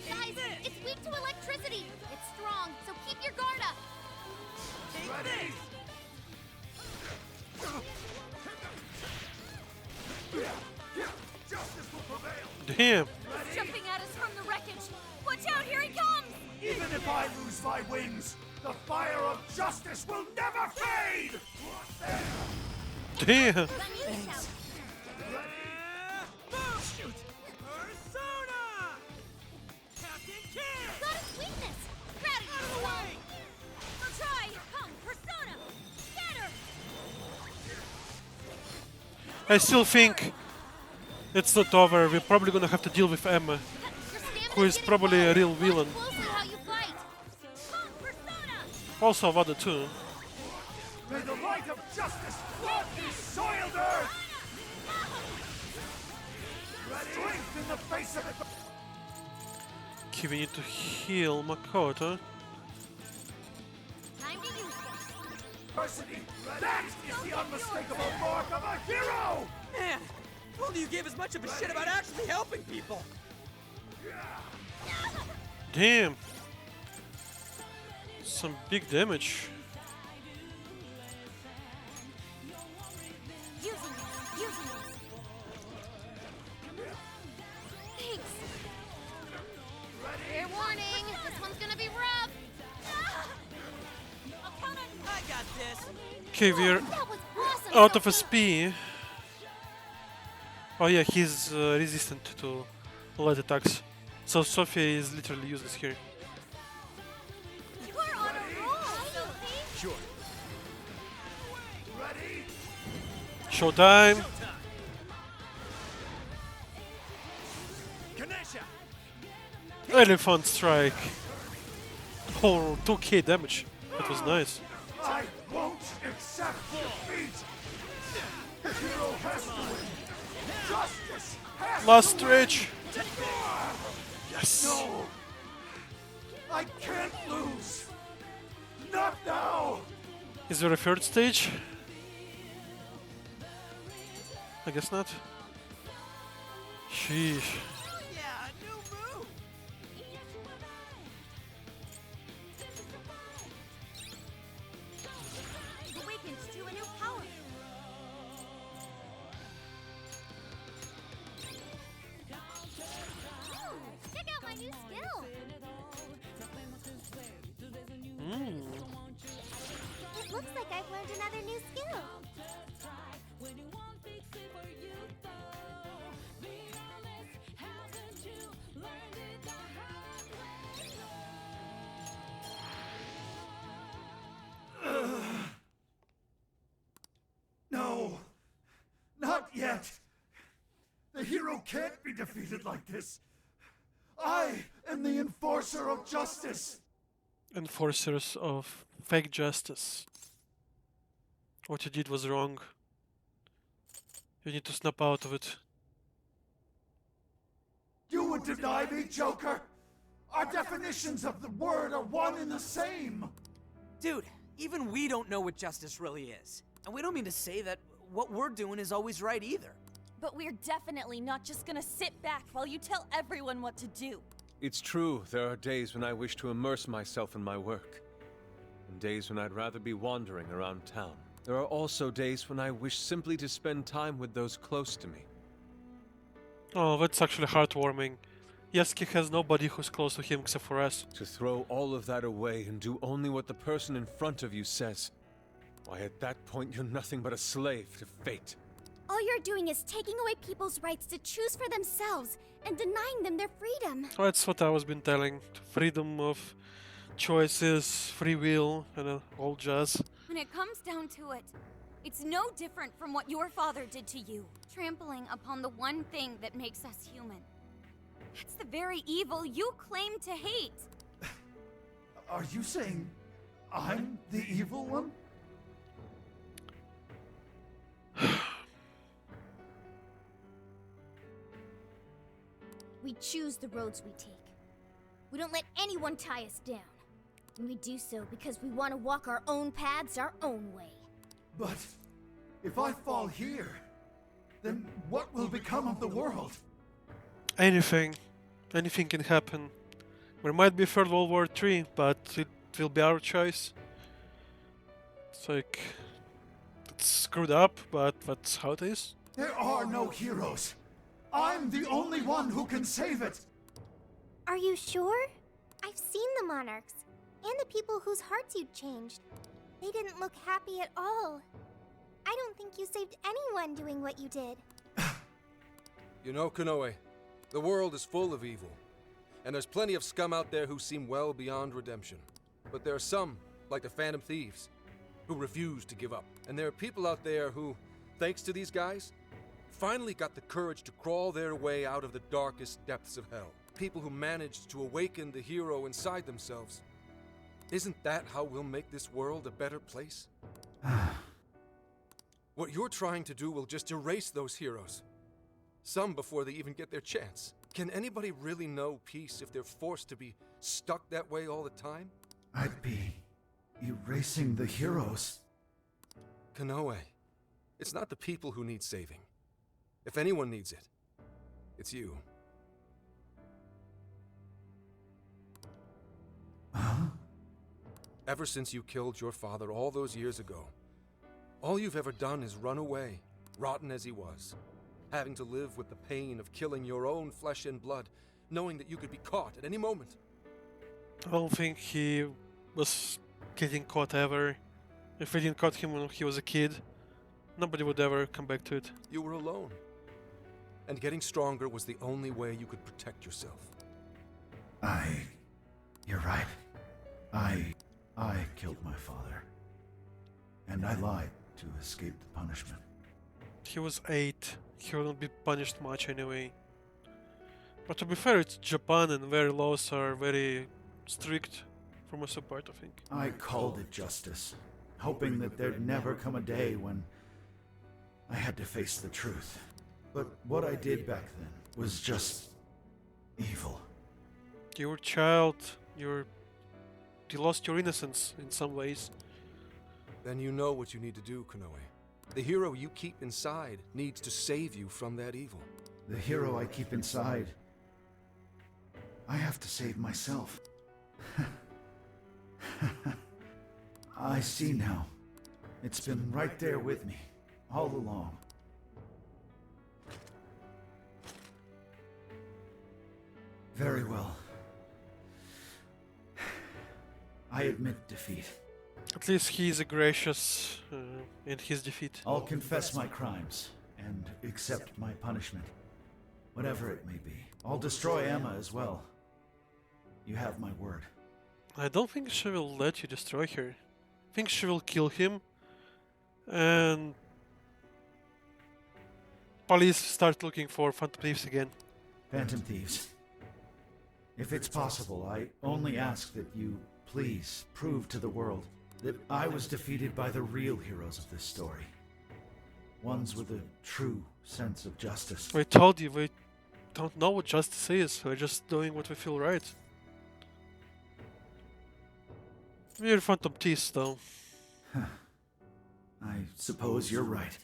Guys, it's weak to electricity. It's strong, so keep your guard up. Ready? Justice will prevail! Damn. He's jumping at us from the wreckage. Watch out, here he comes. Even if I lose my wings, the fire of justice will never fade! Damn. Let me get out. Shoot! Persona! Captain Kidd! Got his weakness. Grab it, Skull. I'll try. Come, Persona. Get her. I still think it's not over. We're probably gonna have to deal with Emma, who is probably a real villain. Closely how you fight. Come, Persona. Also Vada too. May the light of justice flood this soiled earth! Strength in the face of it! Okay, we need to heal Makoto. Time to use this. Diversity! That is the unmistakable mark of a hero! Man, if only you gave as much of a shit about actually helping people. Damn. Some big damage. Using this. Thanks. Fair warning. This one's gonna be rough. I got this. Okay, we're That was awesome. out of SP. Oh yeah, he's resistant to light attacks. So Sophia is literally useless here. You are on a roll, Sophie. Sure. Ready? Showtime. Ganesha! Elephant strike. Oh, 2k damage. That was nice. I won't accept defeat! The hero has to win! Justice has Last to win! stretch. Yes. No! I can't lose! Not now! Is there a third stage? I guess not. Sheesh. Yeah, a new move. Awakens to a new power. Check out my new skill. It looks like I've learned another new skill. can't be defeated like this. I am the enforcer of justice. Enforcers of fake justice. What you did was wrong. You need to snap out of it. You would deny me, Joker? Our definitions of the word are one and the same. Dude, even we don't know what justice really is. And we don't mean to say that what we're doing is always right either. But we're definitely not just gonna sit back while you tell everyone what to do. It's true, there are days when I wish to immerse myself in my work. And days when I'd rather be wandering around town. There are also days when I wish simply to spend time with those close to me. Oh, that's actually heartwarming. Yes, he has nobody who's close to him except for us. To throw all of that away and do only what the person in front of you says. Why, at that point, you're nothing but a slave to fate. All you're doing is taking away people's rights to choose for themselves and denying them their freedom. That's what I was been telling. Freedom of choices, free will, and all jazz. When it comes down to it, it's no different from what your father did to you. Trampling upon the one thing that makes us human. That's the very evil you claim to hate. Are you saying I'm the evil one? We choose the roads we take. We don't let anyone tie us down. And we do so because we want to walk our own paths our own way. But if I fall here, then what will become of the world? Anything. Anything can happen. There might be Third World War III, but it will be our choice. It's like... it's screwed up, but that's how it is. There are no heroes. I'm the only one who can save it. Are you sure? I've seen the monarchs, and the people whose hearts you'd changed. They didn't look happy at all. I don't think you saved anyone doing what you did. You know, Konoe, the world is full of evil. And there's plenty of scum out there who seem well beyond redemption. But there are some, like the Phantom Thieves, who refuse to give up. And there are people out there who, thanks to these guys, finally got the courage to crawl their way out of the darkest depths of hell. People who managed to awaken the hero inside themselves. Isn't that how we'll make this world a better place? What you're trying to do will just erase those heroes. Some before they even get their chance. Can anybody really know peace if they're forced to be stuck that way all the time? I'd be erasing the heroes. Konoe, it's not the people who need saving. If anyone needs it, it's you. Huh? Ever since you killed your father all those years ago, all you've ever done is run away, rotten as he was, having to live with the pain of killing your own flesh and blood, knowing that you could be caught at any moment. I don't think he was getting caught ever. If we didn't caught him when he was a kid, nobody would ever come back to it. You were alone. And getting stronger was the only way you could protect yourself. You're right. I killed my father. And I lied to escape the punishment. He was 8. He wouldn't be punished much anyway. But to be fair, it's Japan and their laws are very strict for most of the part, I think. I called it justice, hoping that there'd never come a day when I had to face the truth. But what I did back then was just evil. You were a child, you lost your innocence in some ways. Then you know what you need to do, Konoe. The hero you keep inside needs to save you from that evil. The hero I keep inside, I have to save myself. I see now. It's been right there with me, all along. Very well. I admit defeat. At least he is gracious in his defeat. I'll confess my crimes and accept my punishment, whatever it may be. I'll destroy Emma as well. You have my word. I don't think she will let you destroy her. I think she will kill him and police start looking for Phantom Thieves again. Phantom Thieves. If it's possible, I only ask that you please prove to the world that I was defeated by the real heroes of this story. Ones with a true sense of justice. We told you, we don't know what justice is. We're just doing what we feel right. We're Phantom Thieves, though. I suppose you're right.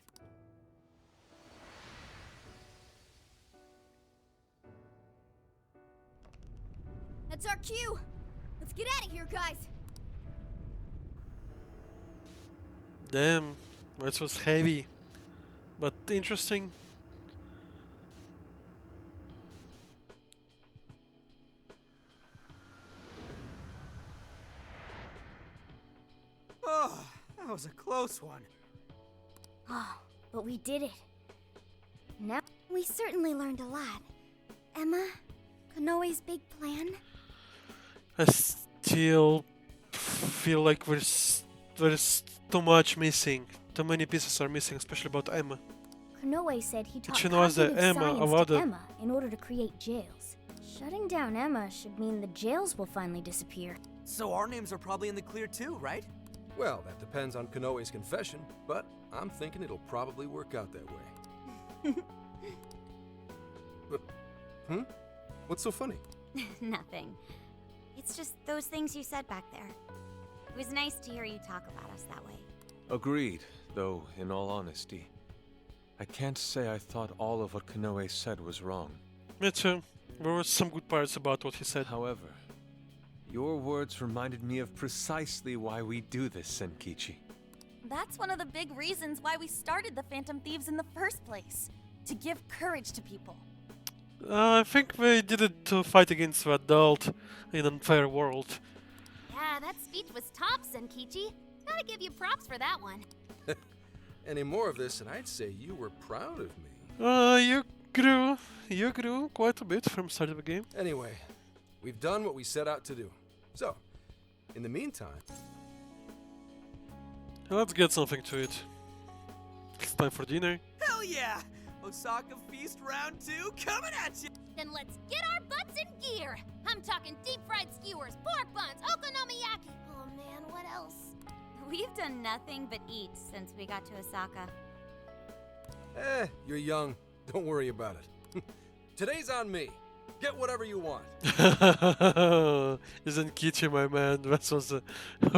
That's our cue. Let's get out of here, guys. Damn, that was heavy, but interesting. Oh, that was a close one. Oh, but we did it. Now, we certainly learned a lot. Emma, Konoe's big plan. I still feel like there's too much missing. Too many pieces are missing, especially about Emma. Konoe said he taught She knows the cognitive Emma science of to other- Emma in order to create jails. Shutting down Emma should mean the jails will finally disappear. So our names are probably in the clear too, right? Well, that depends on Konoe's confession, but I'm thinking it'll probably work out that way. What's so funny? Nothing. It's just those things you said back there. It was nice to hear you talk about us that way. Agreed, though, in all honesty, I can't say I thought all of what Konoe said was wrong. Me too. There were some good parts about what he said. However, your words reminded me of precisely why we do this, Senkichi. That's one of the big reasons why we started the Phantom Thieves in the first place. To give courage to people. I think we did it to fight against the adult in an unfair world. Yeah, that speech was top, Senkichi. Gotta give you props for that one. Any more of this, and I'd say you were proud of me. You grew quite a bit from the start of the game. Anyway, we've done what we set out to do. So, in the meantime... Let's get something to eat. It's time for dinner. Hell yeah! Osaka Feast Round 2 coming at you! Then let's get our butts in gear. I'm talking deep-fried skewers, pork buns, okonomiyaki. Oh man, what else? We've done nothing but eat since we got to Osaka. You're young. Don't worry about it. Today's on me. Get whatever you want. Isn't Kichi, my man? That was a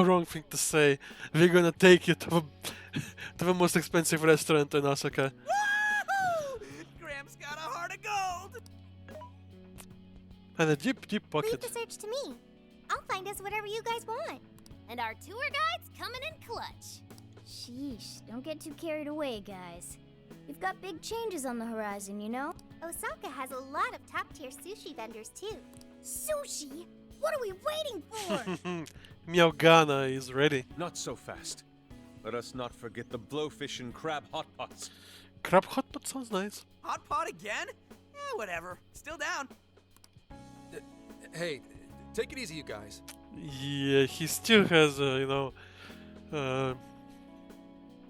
wrong thing to say. We're gonna take you to the most expensive restaurant in Osaka. Woohoo! Gramps got a heart of gold! And a deep pocket. Leave the search to me. I'll find us whatever you guys want. And our tour guide's coming in clutch. Sheesh, don't get too carried away, guys. We've got big changes on the horizon, you know? Osaka has a lot of top-tier sushi vendors, too. Sushi? What are we waiting for? Miyagana is ready. Not so fast. Let us not forget the blowfish and crab hot pots. Crab hot pot sounds nice. Hot pot again? Whatever. Still down. Hey, take it easy, you guys. Yeah, he still has,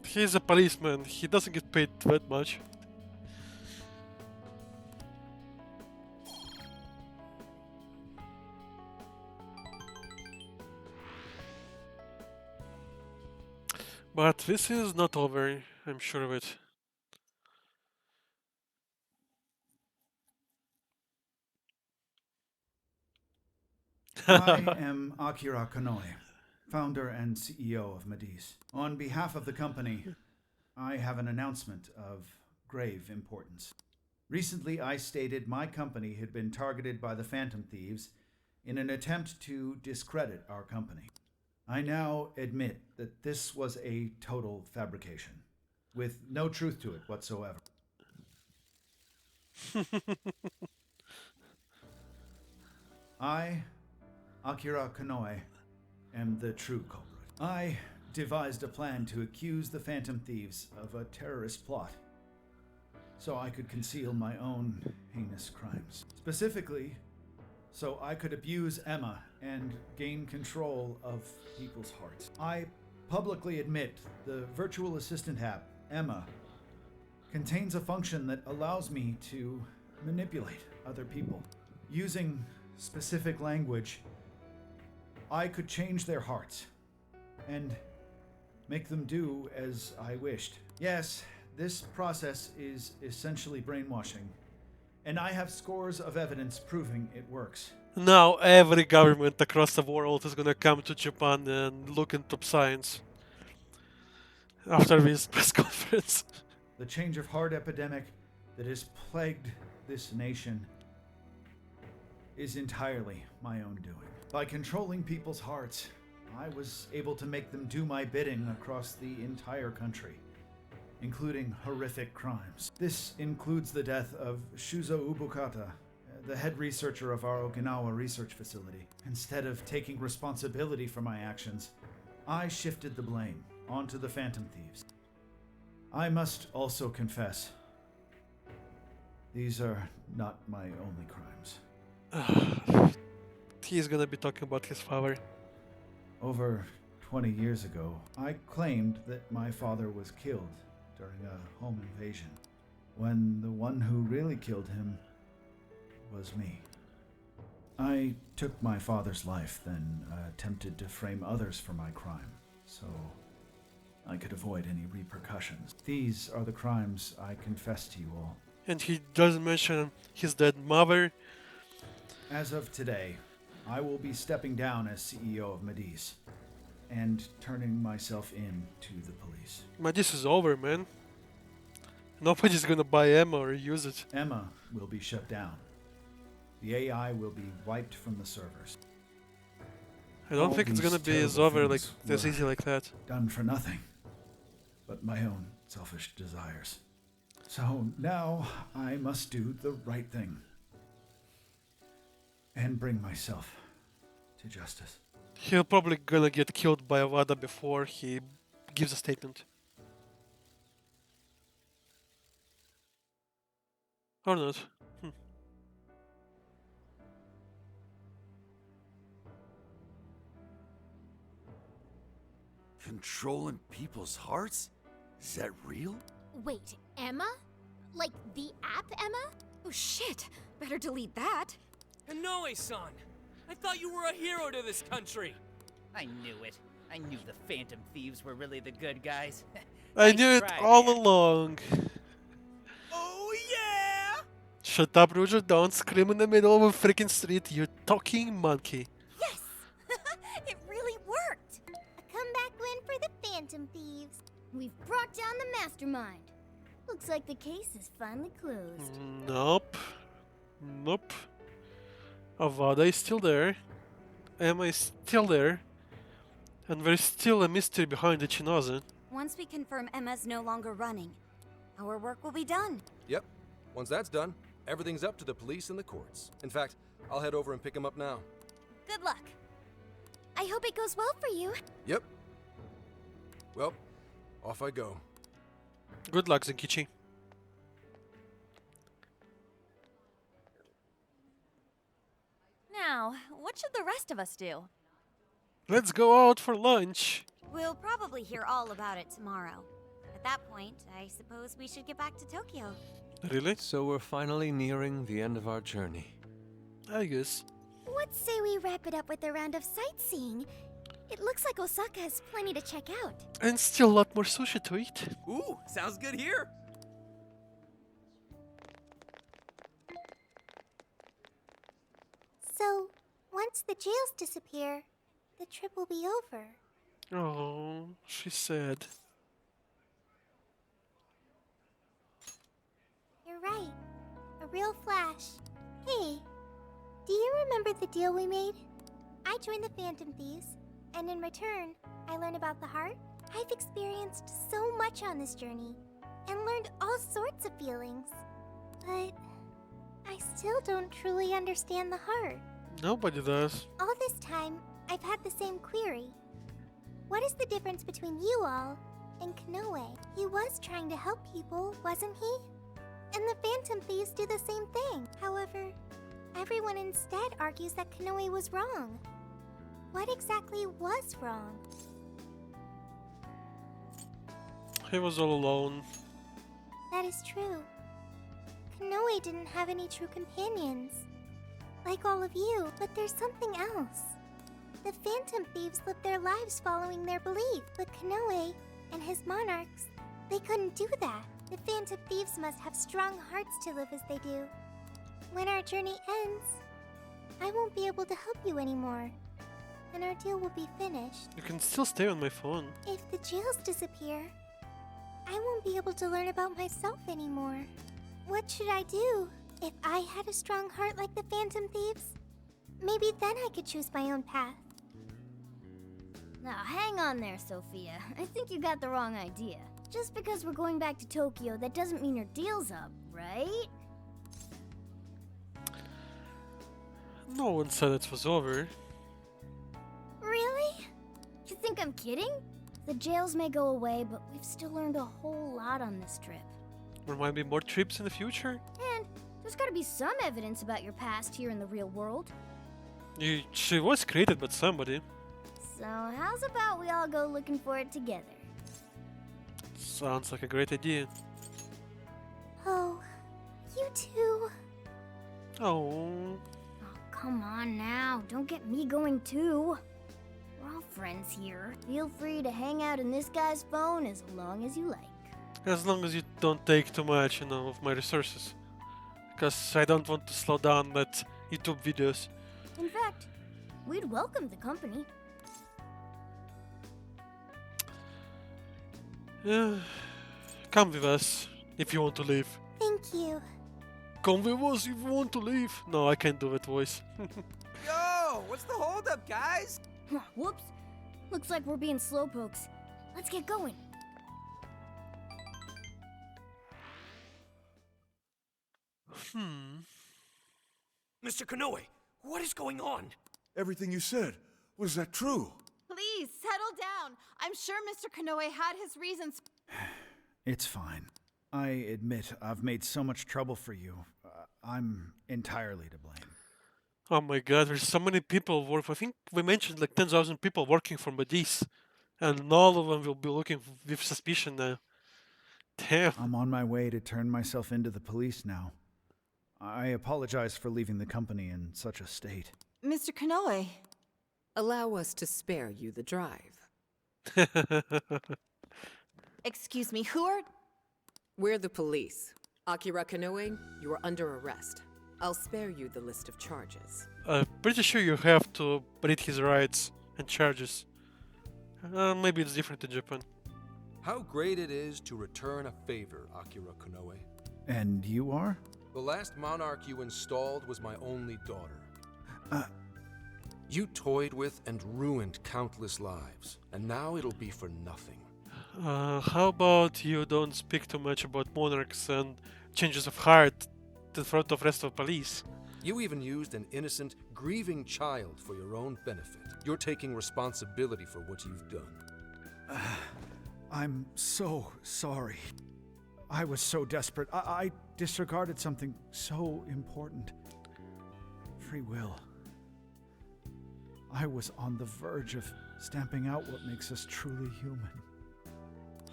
he's a policeman. He doesn't get paid that much. But this is not over, I'm sure of it. I am Akira Konoe, founder and CEO of Mediz. On behalf of the company, I have an announcement of grave importance. Recently, I stated my company had been targeted by the Phantom Thieves in an attempt to discredit our company. I now admit that this was a total fabrication, with no truth to it whatsoever. I, Akira Konoe, am the true culprit. I devised a plan to accuse the Phantom Thieves of a terrorist plot, so I could conceal my own heinous crimes. Specifically, so I could abuse Emma and gain control of people's hearts. I publicly admit the virtual assistant app, Emma, contains a function that allows me to manipulate other people. Using specific language, I could change their hearts and make them do as I wished. Yes, this process is essentially brainwashing, and I have scores of evidence proving it works. Now every government across the world is gonna come to Japan and look into science after this press conference. The change of heart epidemic that has plagued this nation is entirely my own doing. By controlling people's hearts, I was able to make them do my bidding across the entire country, including horrific crimes. This includes the death of Shuzo Ubukata, the head researcher of our Okinawa research facility. Instead of taking responsibility for my actions, I shifted the blame onto the Phantom Thieves. I must also confess, these are not my only crimes. He's gonna be talking about his father. Over 20 years ago, I claimed that my father was killed during a home invasion, when the one who really killed him was me. I took my father's life, then attempted to frame others for my crime, so I could avoid any repercussions. These are the crimes I confess to you all. And he doesn't mention his dead mother. As of today, I will be stepping down as CEO of Medis and turning myself in to the police. Man, this is over, man. Nobody's gonna buy Emma or use it. Emma will be shut down. The AI will be wiped from the servers. I don't All think it's these gonna be terrible as over like things this were easy like that. Done for nothing, but my own selfish desires. So now I must do the right thing and bring myself to justice. He'll probably gonna get killed by Avada before he gives a statement. Or not. Controlling people's hearts? Is that real? Wait, Emma? Like the app Emma? Oh shit! Better delete that. Kanoe-san! I thought you were a hero to this country! I knew it. I knew the Phantom Thieves were really the good guys. I Nice knew it try, all man. along. Oh yeah! Shut up, Roger. Don't scream in the middle of a freaking street, you talking monkey. Yes! It really worked! A comeback win for the Phantom Thieves. We've brought down the mastermind. Looks like the case is finally closed. Nope. Nope. Avada is still there. Emma is still there. And there's still a mystery behind the Chinaza. Once we confirm Emma's no longer running, our work will be done. Yep. Once that's done, everything's up to the police and the courts. In fact, I'll head over and pick him up now. Good luck. I hope it goes well for you. Yep. Well, off I go. Good luck, Zenkichi. Now, what should the rest of us do? Let's go out for lunch. We'll probably hear all about it tomorrow. At that point, I suppose we should get back to Tokyo. Really? So we're finally nearing the end of our journey. I guess. What say we wrap it up with a round of sightseeing? It looks like Osaka has plenty to check out. And still a lot more sushi to eat. Ooh, sounds good here. So, once the jails disappear, the trip will be over. Oh, she said. You're right. A real flash. Hey, do you remember the deal we made? I joined the Phantom Thieves, and in return, I learned about the heart. I've experienced so much on this journey, and learned all sorts of feelings. But I still don't truly understand the heart. Nobody does. All this time, I've had the same query. What is the difference between you all and Kanoe? He was trying to help people, wasn't he? And the Phantom Thieves do the same thing. However, everyone instead argues that Kanoe was wrong. What exactly was wrong? He was all alone. That is true. Kanoe didn't have any true companions. Like all of you, but there's something else. The Phantom Thieves lived their lives following their belief, but Kanoe and his monarchs, they couldn't do that. The Phantom Thieves must have strong hearts to live as they do. When our journey ends, I won't be able to help you anymore, and our deal will be finished. You can still stay on my phone. If the jails disappear, I won't be able to learn about myself anymore. What should I do? If I had a strong heart like the Phantom Thieves, maybe then I could choose my own path. Now, hang on there, Sophia. I think you got the wrong idea. Just because we're going back to Tokyo, that doesn't mean your deal's up, right? No one said it was over. Really? You think I'm kidding? The jails may go away, but we've still learned a whole lot on this trip. There might be more trips in the future. And there's gotta be some evidence about your past here in the real world. She was created by somebody. So how's about we all go looking for it together? Sounds like a great idea. Oh, you too. Oh. Come on now, don't get me going too. We're all friends here. Feel free to hang out in this guy's phone as long as you like. As long as you don't take too much, of my resources. Because I don't want to slow down that YouTube videos. In fact, we'd welcome the company. Come with us if you want to leave. Thank you. Come with us if you want to leave. No, I can't do that voice. Yo, what's the holdup, guys? Whoops. Looks like we're being slowpokes. Let's get going. Mr. Kanoe, what is going on? Everything you said, was that true? Please, settle down. I'm sure Mr. Kanoe had his reasons. It's fine. I admit I've made so much trouble for you. I'm entirely to blame. Oh my god, there's so many people I think we mentioned like 10,000 people working for Medis. And all of them will be looking with suspicion now. Damn. I'm on my way to turn myself into the police now. I apologize for leaving the company in such a state. Mr. Kanoe, allow us to spare you the drive. Excuse me, who are... We're the police. Akira Kanoe, you are under arrest. I'll spare you the list of charges. Pretty sure you have to read his rights and charges. Maybe it's different in Japan. How great it is to return a favor, Akira Konoe. And you are? The last monarch you installed was my only daughter. You toyed with and ruined countless lives, and now it'll be for nothing. How about you don't speak too much about monarchs and changes of heart in front of rest of police? You even used an innocent, grieving child for your own benefit. You're taking responsibility for what you've done. I'm so sorry. I was so desperate. I disregarded something so important. Free will. I was on the verge of stamping out what makes us truly human.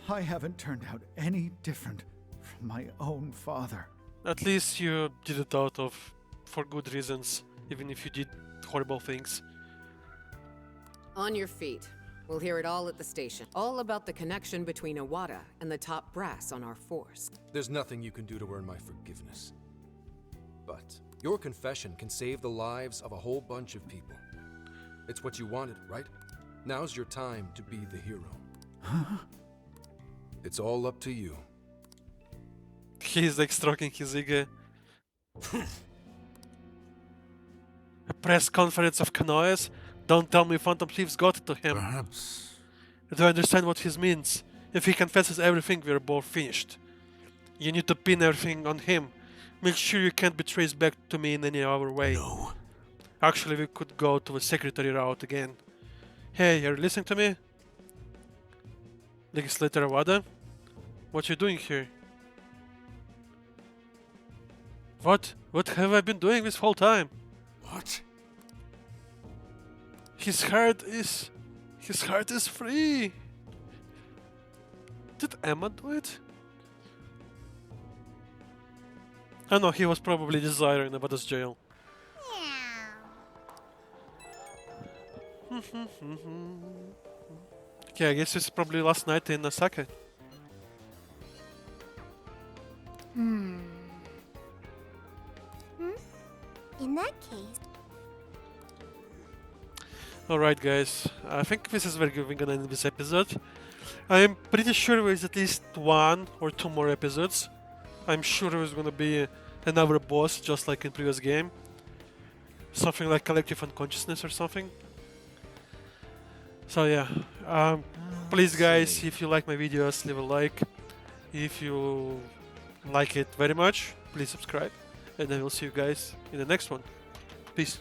I haven't turned out any different from my own father. At least you did it out of for good reasons, even if you did horrible things. On your feet. We'll hear it all at the station. All about the connection between Iwata and the top brass on our force. There's nothing you can do to earn my forgiveness. But your confession can save the lives of a whole bunch of people. It's what you wanted, right? Now's your time to be the hero. Huh? It's all up to you. He's like stroking his ego. A press conference of Kanoes? Don't tell me Phantom Thieves got it to him. Perhaps. Do I understand what this means? If he confesses everything, we're both finished. You need to pin everything on him. Make sure you can't be traced back to me in any other way. No. Actually, we could go to the secretary route again. Hey, are you listening to me? Legislator Wada? What you doing here? What? What have I been doing this whole time? What? His heart is free. Did Emma do it? I know, he was probably desiring about this jail. Okay, I guess it's probably last night in Osaka. Hmm. In that case... Alright guys, I think this is where we're gonna end this episode. I'm pretty sure there's at least 1 or 2 more episodes. I'm sure there's gonna be another boss just like in previous game. Something like collective unconsciousness or something. So yeah, please guys, if you like my videos, leave a like. If you like it very much, please subscribe. And I will see you guys in the next one. Peace.